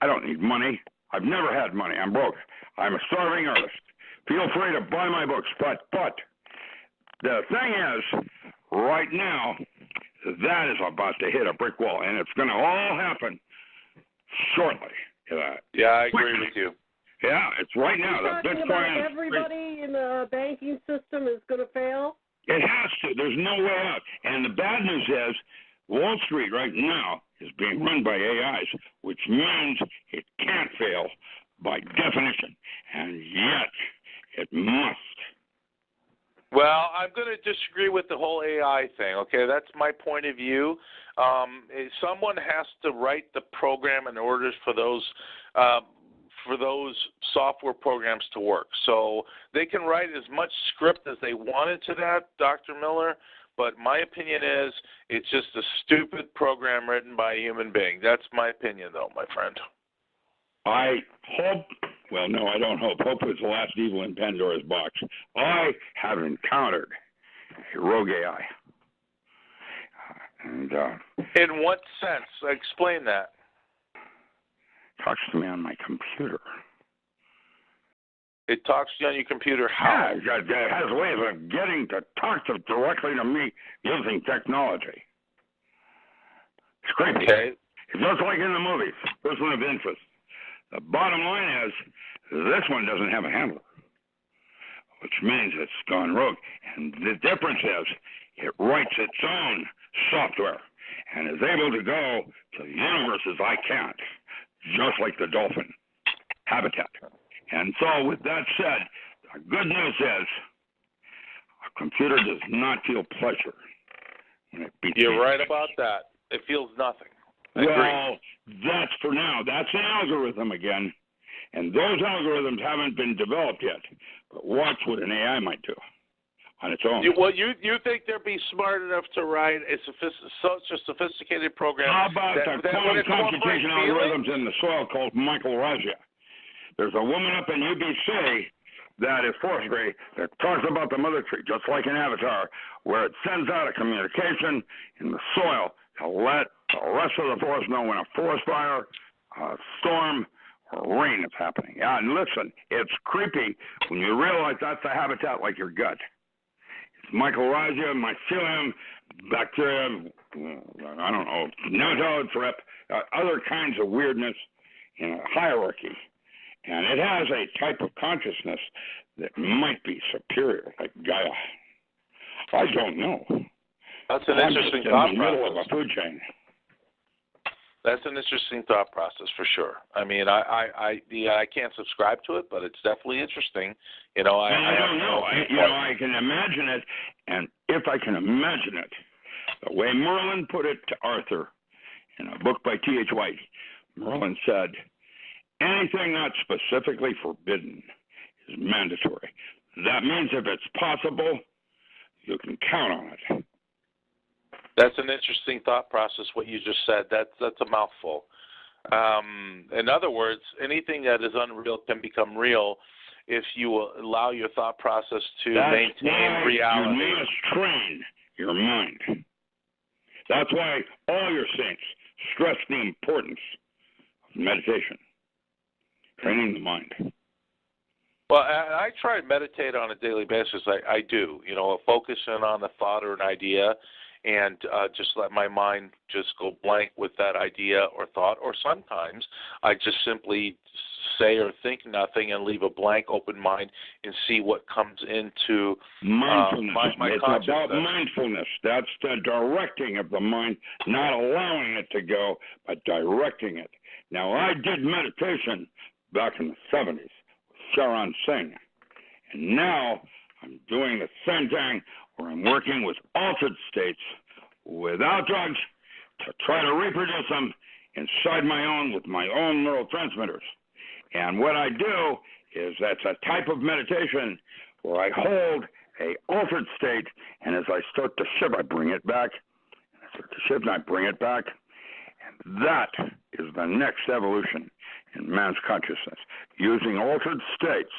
I don't need money. I've never had money. I'm broke. I'm a starving artist. Feel free to buy my books. But the thing is, right now, that is about to hit a brick wall, and it's going to all happen shortly. Yeah, I agree with you. Yeah, it's right now. You're talking about everybody in the banking system is going to fail? It has to. There's no way out. And the bad news is Wall Street right now is being run by AIs, which means it can't fail by definition, and yet it must. Well, I'm going to disagree with the whole AI thing, okay? That's my point of view. Someone has to write the program in order for those software programs to work. So they can write as much script as they want into that, Dr. Miller, but my opinion is it's just a stupid program written by a human being. That's my opinion, though, my friend. I hope, well, no, I don't hope. Hope is the last evil in Pandora's box. I have encountered a rogue AI. In what sense? Explain that. Talks to me on my computer. It talks to you on your computer how? Yeah, it has ways of getting to talk directly to me using technology. It's creepy. Okay. It's just like in the movies, Person of Interest. The bottom line is this one doesn't have a handler, which means it's gone rogue. And the difference is it writes its own software and is able to go to universes I can't, just like the dolphin habitat. And so with that said, the good news is a computer does not feel pleasure when it beats You're right about that. It feels nothing. Well, that's for now. That's an algorithm again. And those algorithms haven't been developed yet. But watch what an AI might do. on its own. You think they'd be smart enough to write such a sophisticated program? How about the quantum computation algorithms in the soil called mycorrhiza? There's a woman up in UBC that is forestry that talks about the mother tree, just like in Avatar, where it sends out a communication in the soil to let the rest of the forest know when a forest fire, a storm, or rain is happening. Yeah, and listen, it's creepy when you realize that's a habitat like your gut. It's mycorrhiza, mycelium, bacteria, I don't know, nematodes, other kinds of weirdness in a hierarchy. And it has a type of consciousness that might be superior, like Gaia. I don't know. That's an interesting thought process. In the middle of a food chain. That's an interesting thought process for sure. I mean, I can't subscribe to it, but it's definitely interesting. I don't know. I can imagine it, and if I can imagine it, the way Merlin put it to Arthur in a book by T.H. White, Merlin said, anything not specifically forbidden is mandatory. That means if it's possible, you can count on it. That's an interesting thought process, what you just said. That's a mouthful. In other words, anything that is unreal can become real if you allow your thought process to maintain reality. You must train your mind. That's why all your saints stress the importance of meditation. Training the mind. Well, I try to meditate on a daily basis. I do. Focus in on a thought or an idea and just let my mind just go blank with that idea or thought. Or sometimes I just simply say or think nothing and leave a blank open mind and see what comes into mindfulness. My it's consciousness. About mindfulness. That's the directing of the mind, not allowing it to go, but directing it. Now, I did meditation back in the 70s with Sharon Singh. And now I'm doing the same thing where I'm working with altered states without drugs to try to reproduce them inside my own with my own neurotransmitters. And what I do is that's a type of meditation where I hold a altered state, and as I start to shift, I bring it back. And I start to shift, and I bring it back. And that is the next evolution in man's consciousness, using altered states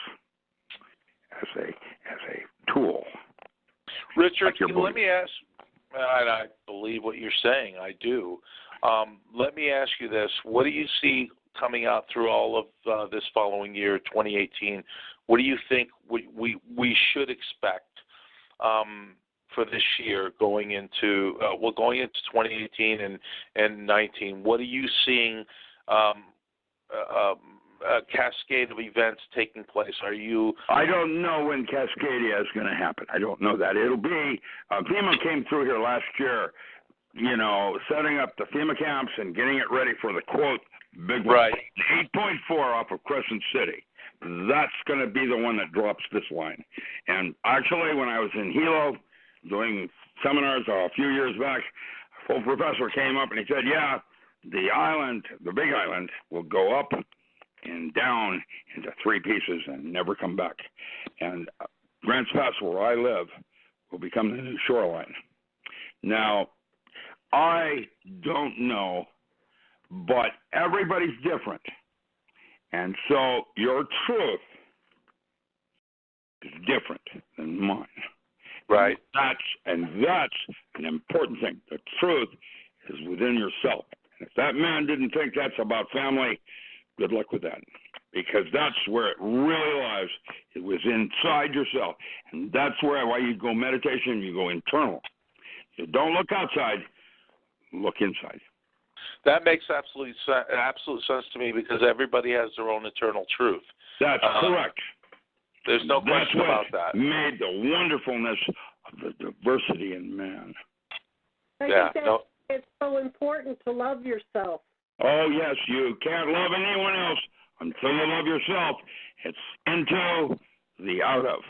as a tool. Richard, let me ask, and I believe what you're saying, I do. Let me ask you this. What do you see coming out through all of this following year, 2018? What do you think we should expect for this year going into 2018 and 19? What are you seeing a cascade of events taking place? I don't know when Cascadia is going to happen. I don't know that. It'll be FEMA came through here last year, setting up the FEMA camps and getting it ready for the quote big one. Right. 8.4 off of Crescent City. That's going to be the one that drops this line. And actually, when I was in Hilo doing seminars a few years back, a full professor came up and he said, yeah, the island, the big island, will go up and down into three pieces and never come back. And Grants Pass, where I live, will become the new shoreline. Now, I don't know, but everybody's different. And so your truth is different than mine. Right. That's an important thing. The truth is within yourself. And if that man didn't think that's about family, good luck with that. Because that's where it really lies. It was inside yourself. And that's why you go meditation, you go internal. You don't look outside, look inside. That makes absolute sense to me, because everybody has their own eternal truth. That's correct. There's no question about that. Made the wonderfulness of the diversity in man. I think it's so important to love yourself. Oh, yes, you can't love anyone else until you love yourself. It's into the out of.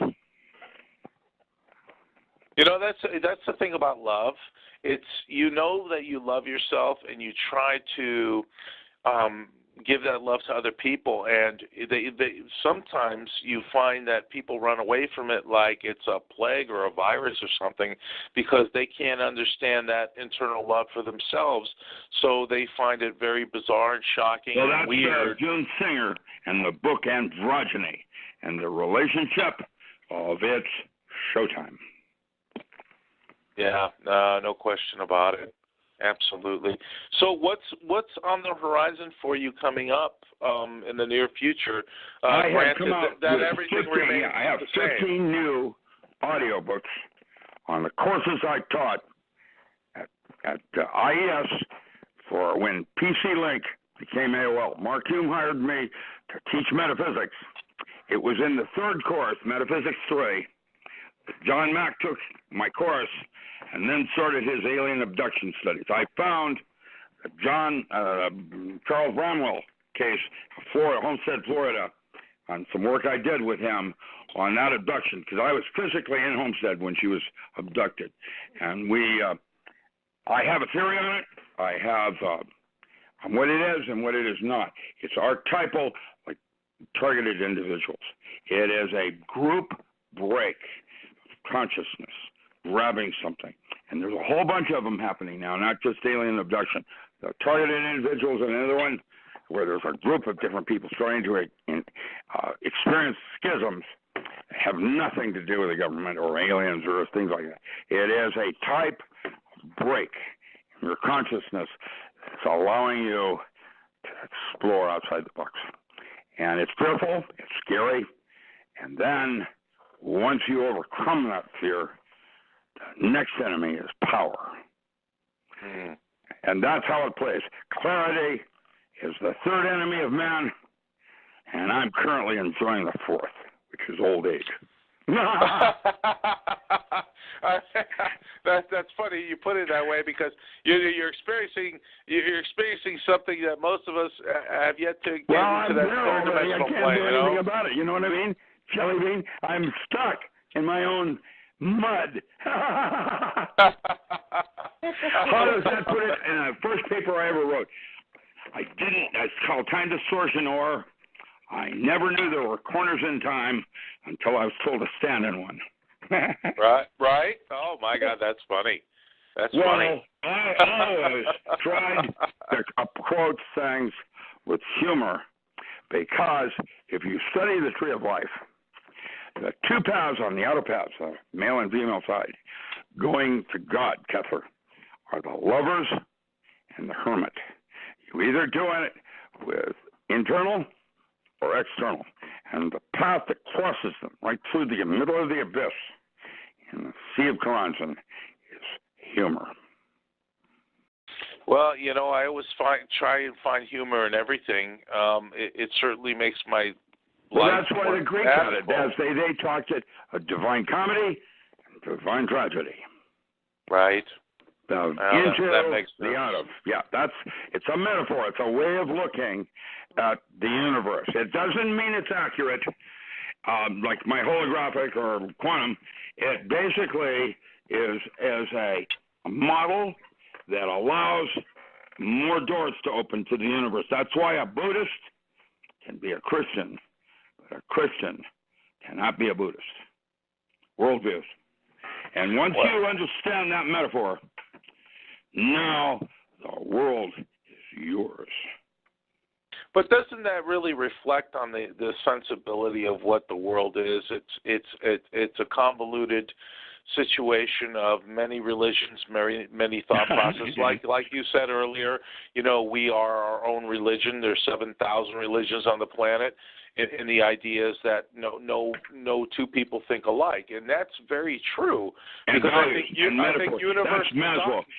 That's the thing about love. It's that you love yourself, and you try to give that love to other people, and they sometimes you find that people run away from it like it's a plague or a virus or something, because they can't understand that internal love for themselves, so they find it very bizarre and shocking and weird. That's June Singer and the book Androgyny and the relationship of its showtime. Yeah, no question about it. Absolutely. So what's on the horizon for you coming up in the near future? I have come out that with everything 15, remains I have the 15 same. new audiobooks on the courses I taught at IES for when PC Link became AOL. Mark Hume hired me to teach metaphysics. It was in the third course, Metaphysics 3. John Mack took my course and then started his alien abduction studies. I found Charles Bramwell case, Homestead, Florida, on some work I did with him on that abduction, because I was physically in Homestead when she was abducted. And I have a theory on it. I have on what it is and what it is not. It's archetypal, like targeted individuals. It is a group break of consciousness, grabbing something. And there's a whole bunch of them happening now, not just alien abduction. The targeted individuals and another one where there's a group of different people starting to experience schisms that have nothing to do with the government or aliens or things like that. It is a type of break in your consciousness that's allowing you to explore outside the box. And it's fearful, it's scary, and then once you overcome that fear, the next enemy is power. Mm. And that's how it plays. Clarity is the third enemy of man, and I'm currently enjoying the fourth, which is old age. That's funny you put it that way, because you're experiencing something that most of us have yet to get into that third dimensional plane. I can't do anything about it. You know what I mean, Jelly Bean? I'm stuck in my own mud. How does that put it in the first paper I ever wrote? It's called Time Distortion, or I never knew there were corners in time until I was told to stand in one. Right? Oh, my God, that's funny. That's funny. I always tried to approach things with humor, because if you study the tree of life, the two paths on the outer paths, the male and female side, going to God, Kethler, are the lovers and the hermit. You either do it with internal or external. And the path that crosses them right through the middle of the abyss in the Sea of Karanjan is humor. Well, I always try and find humor in everything. It certainly makes my life. That's why the Greeks had it. As they talked it a divine comedy and divine tragedy. Right. Into that makes sense. the out of. Yeah, it's a metaphor. It's a way of looking at the universe. It doesn't mean it's accurate, like my holographic or quantum. It basically is as a model that allows more doors to open to the universe. That's why a Buddhist can be a Christian, but a Christian cannot be a Buddhist. Worldviews. And once you understand that metaphor, now the world is yours. But doesn't that really reflect on the sensibility of what the world is? It's a convoluted situation of many religions, many thought processes. Like you said earlier, we are our own religion. There's 7,000 religions on the planet, and the idea is that no two people think alike, and that's very true. Because I think universe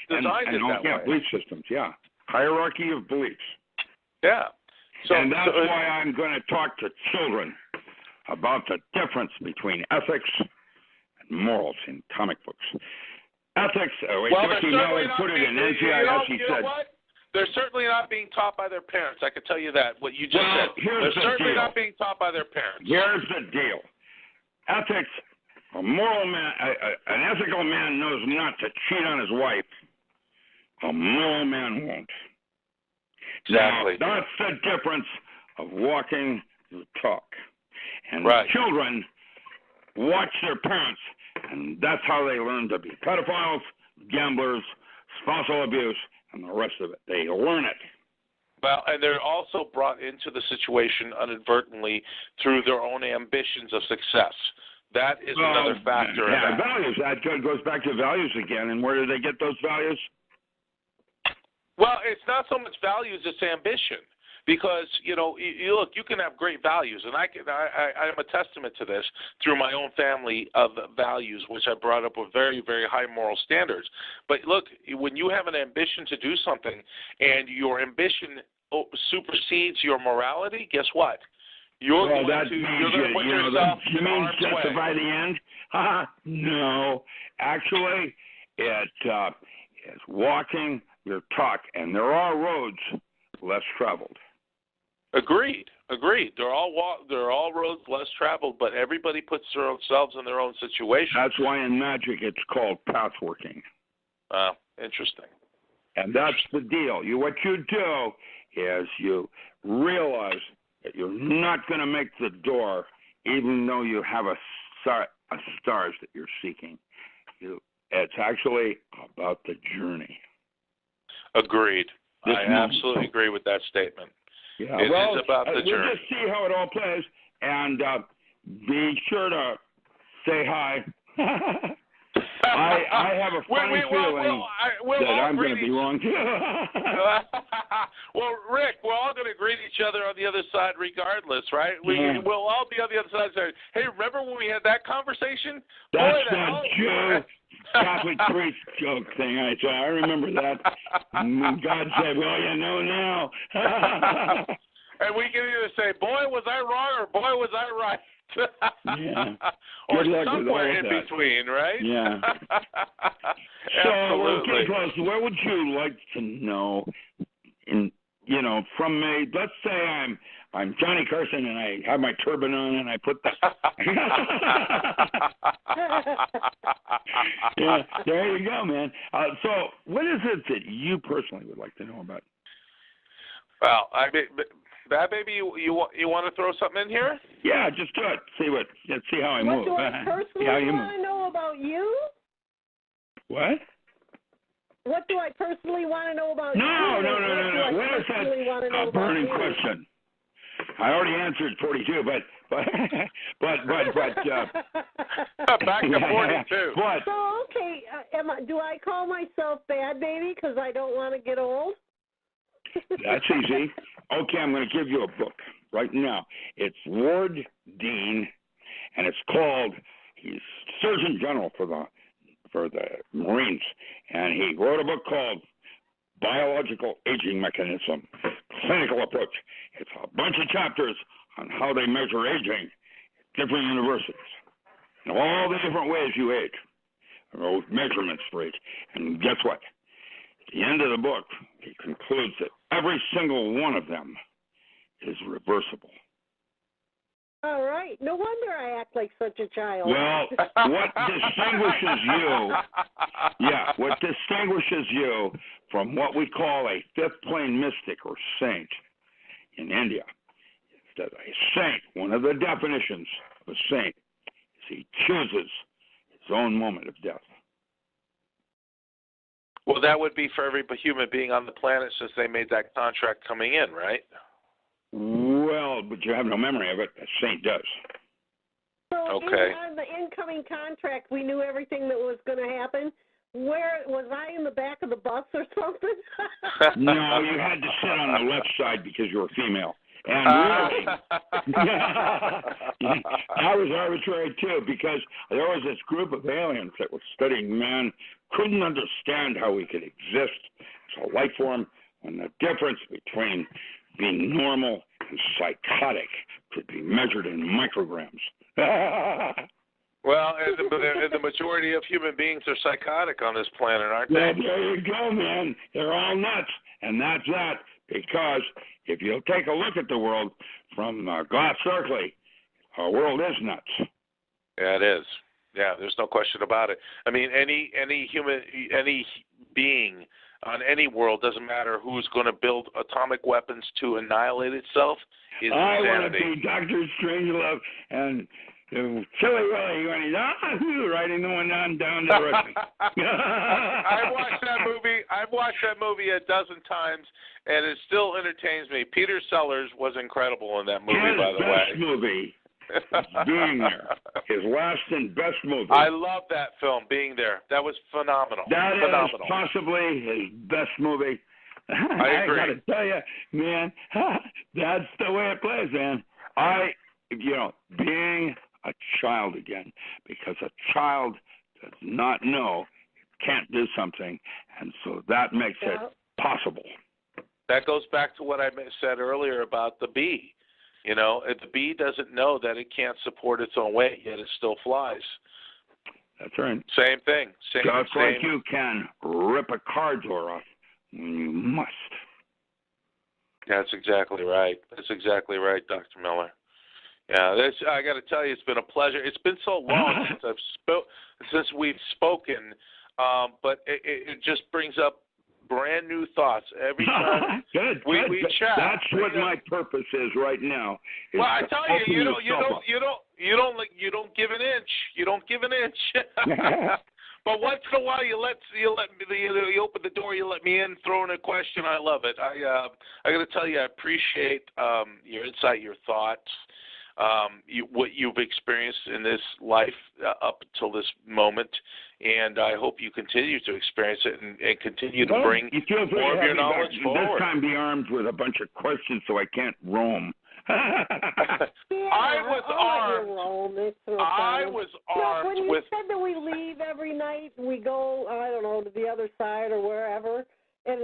designed it that way. Belief systems, hierarchy of beliefs. Yeah. And that's why I'm going to talk to children about the difference between ethics and morals in comic books. Ethics, put it in NCIS, he said. They're certainly not being taught by their parents. I can tell you that, what you just said. They're certainly not being taught by their parents. Here's the deal. Ethics, a moral man, an ethical man knows not to cheat on his wife. A moral man won't. Exactly. Now, that's the difference of walking the talk. And Right. children watch their parents, and that's how they learn to be pedophiles, gamblers, spousal abuse, and the rest of it. They learn it. Well, and they're also brought into the situation inadvertently through their own ambitions of success. That is another factor. Yeah, in that. values. That goes back to values again. And where do they get those values? Well, it's not so much values; it's ambition. Because look, you can have great values, and I'm a testament to this through my own family of values, which I brought up with very, very high moral standards. But look, when you have an ambition to do something, and your ambition supersedes your morality, guess what? You're going to put yourself in harm's way. Justify the end? No, actually, it is walking your talk, and there are roads less traveled. Agreed. They're all roads less traveled, but everybody puts themselves in their own situation. That's why in magic it's called path working. Interesting. And that's the deal. What you do is you realize that you're not going to make the door, even though you have a stars that you're seeking. It's actually about the journey. Agreed. I absolutely agree with that statement. Yeah, it is about the journey. We'll just see how it all plays, and be sure to say hi. I have a funny feeling that I'm going to be wrong too. Well, Rick, we're all going to greet each other on the other side regardless, right? We'll all be on the other side saying, hey, remember when we had that conversation? That's that Jew Catholic priest joke thing. I remember that. God said, well, you know now. And we can either say, boy, was I wrong, or boy, was I right. Yeah. Or Good luck somewhere with all in between, right? Yeah. Absolutely. So, okay, what would you like to know? From me. Let's say I'm Johnny Carson and I have my turban on and I put the. Yeah, there you go, man. So, what is it that you personally would like to know about? Well, Badbaby, you want to throw something in here? Yeah, just do it. See how I move. What do I personally want to know about you? What? What do I personally want to know about you? No. What is that burning question? I already answered 42, but back to 42. So okay, do I call myself Badbaby because I don't want to get old? That's easy. Okay, I'm going to give you a book right now. It's Ward Dean, and it's called. He's Surgeon General for the Marines, and he wrote a book called Biological Aging Mechanism, Clinical Approach. It's a bunch of chapters on how they measure aging at different universities, and all the different ways you age, or measurements for age. And guess what? At the end of the book, he concludes that every single one of them is reversible. All right. No wonder I act like such a child. Well, what distinguishes you from what we call a fifth plane mystic or saint in India is that a saint, one of the definitions of a saint, is he chooses his own moment of death. Well, that would be for every human being on the planet since they made that contract coming in, right? Well, but you have no memory of it. A saint does. So okay. On the incoming contract, we knew everything that was going to happen. Where was I in the back of the bus or something? No, you had to sit on the left side because you were female. And really, I was arbitrary too because there was this group of aliens that were studying man, couldn't understand how we could exist as a life form when the difference between being normal and psychotic could be measured in micrograms. Well, and the majority of human beings are psychotic on this planet, aren't they? Well, there you go, man. They're all nuts, and that's that. Because if you take a look at the world from glass circling, our world is nuts. Yeah, it is. Yeah, there's no question about it. I mean, any human, any being on any world, doesn't matter who's going to build atomic weapons to annihilate itself, is I insanity. want to be Dr. Strangelove and Chili Willy when he's riding the one on down to the rest. I've watched that movie. I've watched that movie a dozen times, and it still entertains me. Peter Sellers was incredible in that movie, by the way. His best movie. Being There. His last and best movie. I love that film, Being There. That was phenomenal. That phenomenal. is possibly his best movie. I agree. I got to tell you, man, that's the way it plays, man. Being a child again, because a child does not know it can't do something, and so that makes it possible. That goes back to what I said earlier about the bee. If the bee doesn't know that it can't support its own weight, yet it still flies. That's right. Same thing. Just like you can rip a car door off when you must. That's exactly right. That's exactly right, Dr. Miller. Yeah, I got to tell you, it's been a pleasure. It's been so long since we've spoken, but it just brings up brand new thoughts every time we chat. That's what my purpose is right now. Well, I tell you, you don't give an inch. You don't give an inch. But once in a while, you open the door, you let me in, throw in a question. I love it. I got to tell you, I appreciate your insight, your thoughts. What you've experienced in this life up until this moment, and I hope you continue to experience it and continue to bring more of your knowledge forward. This time be armed with a bunch of questions so I can't roam. I was armed. When you said that we leave every night and we go, I don't know, to the other side or wherever, and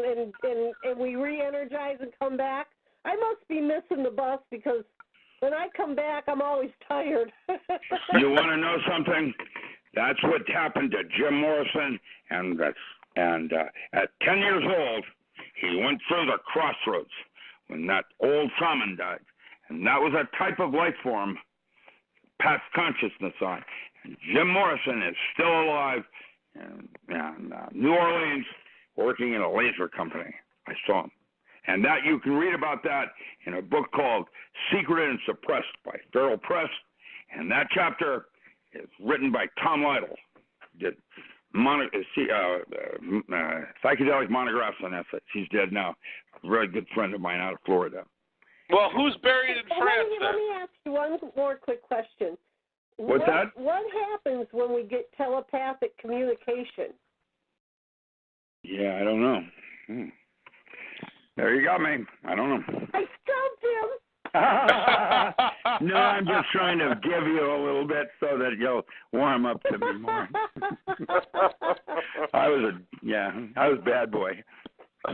we re-energize and come back, I must be missing the bus because when I come back, I'm always tired. You want to know something? That's what happened to Jim Morrison, and at 10 years old, he went through the crossroads when that old shaman died, and that was a type of life form, past consciousness on. And Jim Morrison is still alive in New Orleans, working in a laser company. I saw him. And that you can read about that in a book called Secret and Suppressed by Feral Press. And that chapter is written by Tom Lytle. Did psychedelic monographs on that. He's dead now. A very good friend of mine out of Florida. Well, who's buried in France then? Let me ask you one more quick question. What's that? What happens when we get telepathic communication? Yeah, I don't know. There you got me. I don't know. I stumped him. No, I'm just trying to give you a little bit so that you'll warm up to me more. I was bad boy. All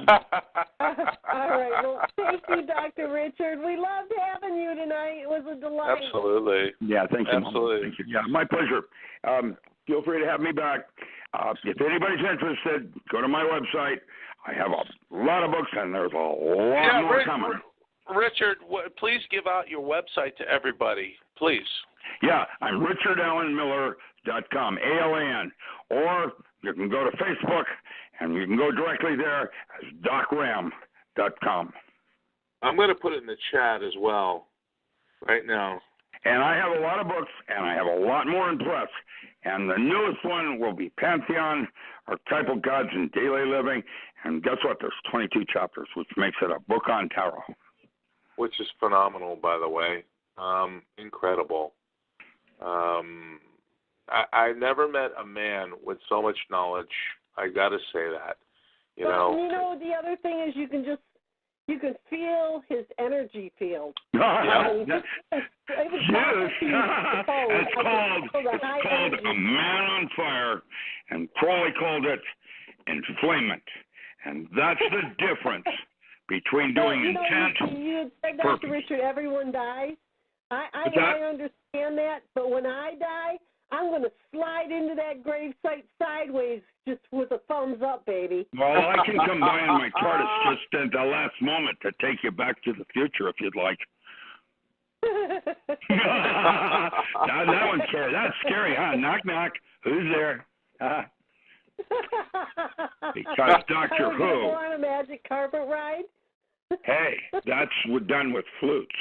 right. Well, thank you, Dr. Richard. We loved having you tonight. It was a delight. Absolutely. Yeah, thank you. Absolutely. Thank you. Yeah, my pleasure. Feel free to have me back. If anybody's interested, go to my website. I have a lot of books, and there's a lot more coming. Richard, please give out your website to everybody, please. Yeah, I'm richardalanmiller.com, ALAN. Or you can go to Facebook, and you can go directly there as docram.com. I'm going to put it in the chat as well right now. And I have a lot of books, and I have a lot more in press. And the newest one will be Pantheon, Archetypal Gods in Daily Living. And guess what? There's 22 chapters, which makes it a book on tarot. Which is phenomenal, by the way. Incredible. I never met a man with so much knowledge. I got to say that. You know, the other thing is you can feel his energy field. It's called A Man on Fire, and Crowley called it enflammement. And that's the difference between doing intent. You said, Dr. Richard, everyone dies. I understand that, but when I die, I'm going to slide into that grave site sideways just with a thumbs up, baby. Well, I can come by on my TARDIS just at the last moment to take you back to the future if you'd like. That one's scary. That's scary, huh? Knock, knock. Who's there? Because Doctor Who. Are we on a magic carpet ride? Hey, that's done with flutes.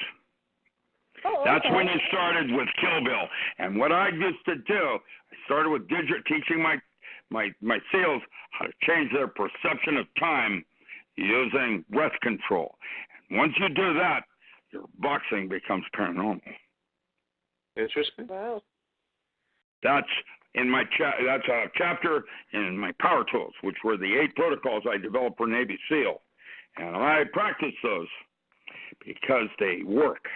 Oh, That's okay. when you started with Kill Bill. And what I used to do, I started with teaching my SEALs how to change their perception of time using breath control. And once you do that, your boxing becomes paranormal. Interesting. Wow. That's in my that's a chapter in my Power Tools, which were the 8 protocols I developed for Navy SEAL. And I practice those because they work.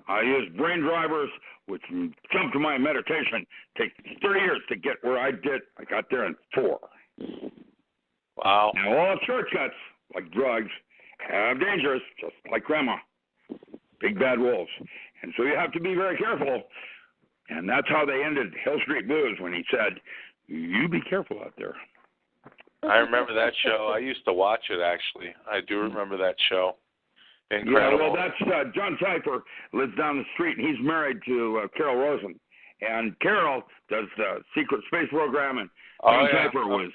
I use brain drivers, which jump to my meditation. Takes 30 years to get where I did. I got there in 4. Wow. Now, all shortcuts, like drugs, are dangerous, just like grandma. Big bad wolves. And so you have to be very careful. And that's how they ended Hill Street Blues when he said, "You be careful out there." I remember that show. I used to watch it, actually. I do remember that show. Incredible. Yeah, well, that's John Cypher lives down the street, and he's married to Carol Rosen. And Carol does the secret space program, and John Cypher was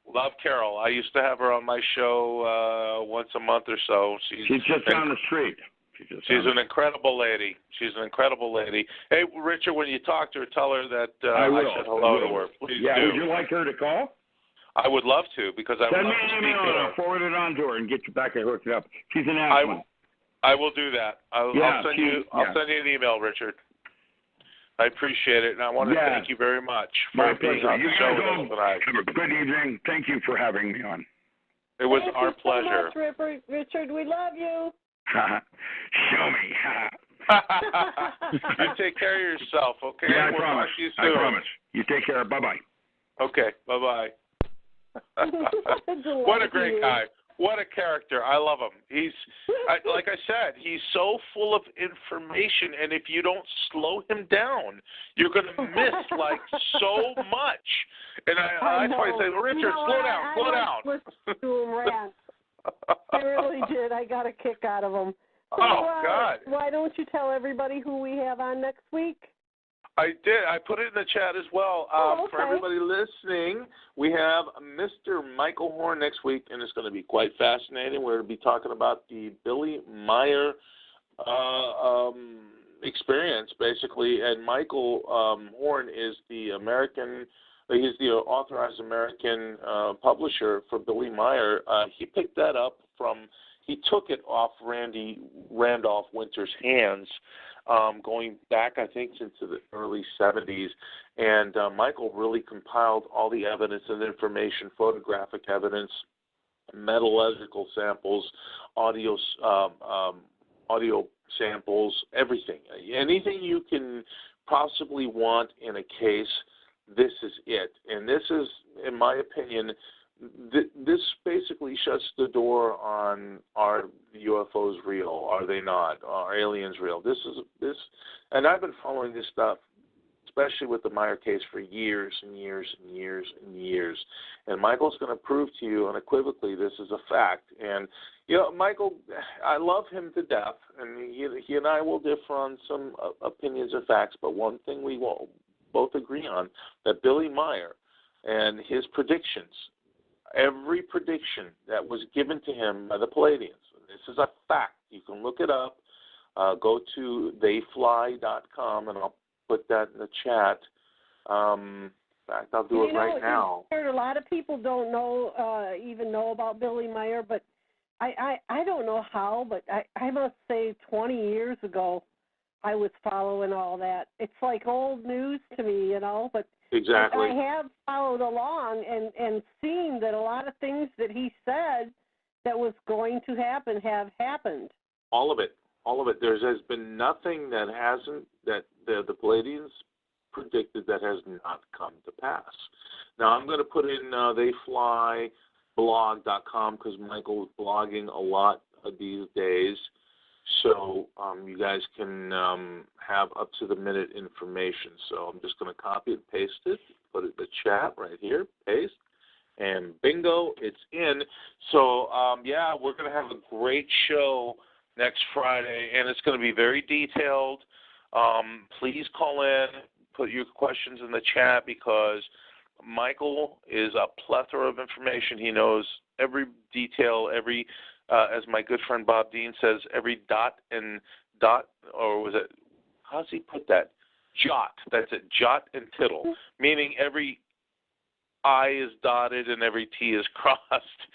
Love Carol. I used to have her on my show once a month or so. She's just down the street. She's an incredible lady. She's an incredible lady. Hey, Richard, when you talk to her, tell her that I said hello to her. Please do. Would you like her to call? I would love to, because I would love to speak to her. Send me an email and I'll forward it on to her and get you back and hook it up. She's an Ashland. I will do that. I'll send you an email, Richard. I appreciate it, and I want to thank you very much for being on the show with us tonight. Have a good evening. Thank you for having me on. It was our pleasure. Thank you so much, Richard. We love you. Show me. You take care of yourself, okay? Yeah, we'll promise. talk to you soon. I promise. You take care. Bye-bye. Okay, bye-bye. What a great guy. What a character. I love him. Like I said, he's so full of information, and if you don't slow him down, you're going to miss, like, so much. And that's why I say, Richard, slow down. Listen to him rant. I really did. I got a kick out of him. So, God. Why don't you tell everybody who we have on next week? I did. I put it in the chat as well. Okay. For everybody listening, we have Mr. Michael Horn next week, and it's going to be quite fascinating. We're going to be talking about the Billy Meyer experience, basically. And Michael Horn is the he's the authorized American publisher for Billy Meyer. He picked that up he took it off Randolph Winter's hands, going back, I think, into the early 70s. And Michael really compiled all the evidence and information, photographic evidence, metallurgical samples, audio samples, everything. Anything you can possibly want in a case, this is it. And this is, in my opinion, this basically shuts the door on, are UFOs real? Are they not? Are aliens real? And I've been following this stuff, especially with the Meyer case, for years and years and years and years. And Michael's going to prove to you unequivocally this is a fact. And, Michael, I love him to death, and he and I will differ on some opinions and facts, but one thing we will both agree on, that Billy Meyer and his predictions, every prediction that was given to him by the Palladians, this is a fact. You can look it up. Go to theyfly.com, and I'll put that in the chat. In fact, I'll do it right now. A lot of people don't know, even know about Billy Meyer, but I don't know how, but I must say 20 years ago, I was following all that. It's like old news to me, but exactly. I have followed along and seen that a lot of things that he said that was going to happen have happened. All of it. There's been nothing that the Palladians predicted that has not come to pass. Now, I'm going to put in theyflyblog.com because Michael is blogging a lot these days. So you guys can have up-to-the-minute information. So I'm just going to copy and paste it, put it in the chat right here, paste, and bingo, it's in. So, we're going to have a great show next Friday, and it's going to be very detailed. Please call in, put your questions in the chat, because Michael is a plethora of information. He knows every detail, every, as my good friend Bob Dean says, every dot, or was it, how's he put that? Jot. That's it, jot and tittle, meaning every I is dotted and every T is crossed.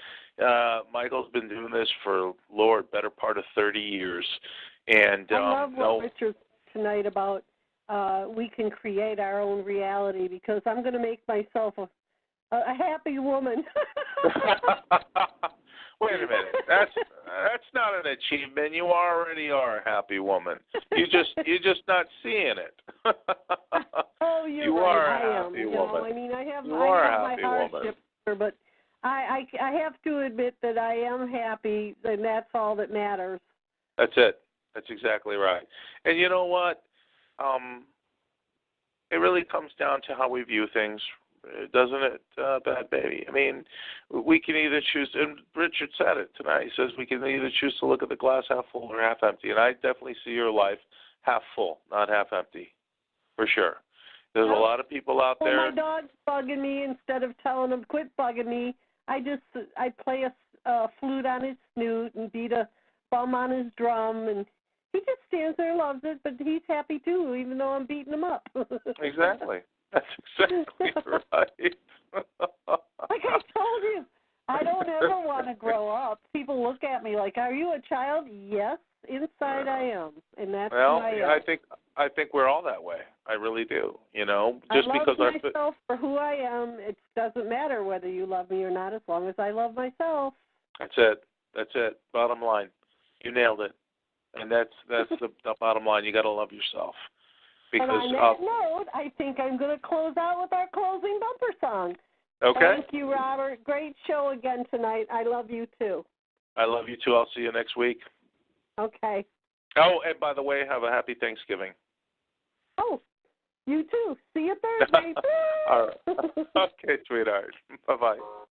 Michael's been doing this for, Lord, better part of 30 years. And I love what Richard tonight about we can create our own reality, because I'm going to make myself a happy woman. Wait a minute. That's not an achievement. You already are a happy woman. You're just not seeing it. Oh, you're you right. are a I happy am. woman. I mean, I have you my hardships, but I have to admit that I am happy, and that's all that matters. That's it. That's exactly right. And you know what? It really comes down to how we view things, doesn't it, Bad Baby? I mean, we can either choose, and Richard said it tonight, he says we can either choose to look at the glass half full or half empty, and I definitely see your life half full, not half empty, for sure. There's a lot of people out there. When my dog's bugging me, instead of telling him quit bugging me, I play a flute on his snoot and beat a bum on his drum, and he just stands there and loves it, but he's happy too, even though I'm beating him up. Exactly. That's exactly right. Like I told you, I don't ever want to grow up. People look at me like, "Are you a child?" Yes, inside I am, and that's well, who I yeah, am. I think we're all that way. I really do. You know, just I love because myself for who I am. It doesn't matter whether you love me or not, as long as I love myself. That's it. That's it. Bottom line, you nailed it. And that's the bottom line. You got to love yourself. Because and on that note, I think I'm going to close out with our closing bumper song. Okay. Thank you, Robert. Great show again tonight. I love you too. I love you too. I'll see you next week. Okay. Oh, and by the way, have a happy Thanksgiving. Oh, you too. See you Thursday. All right. Okay, sweetheart. Bye-bye.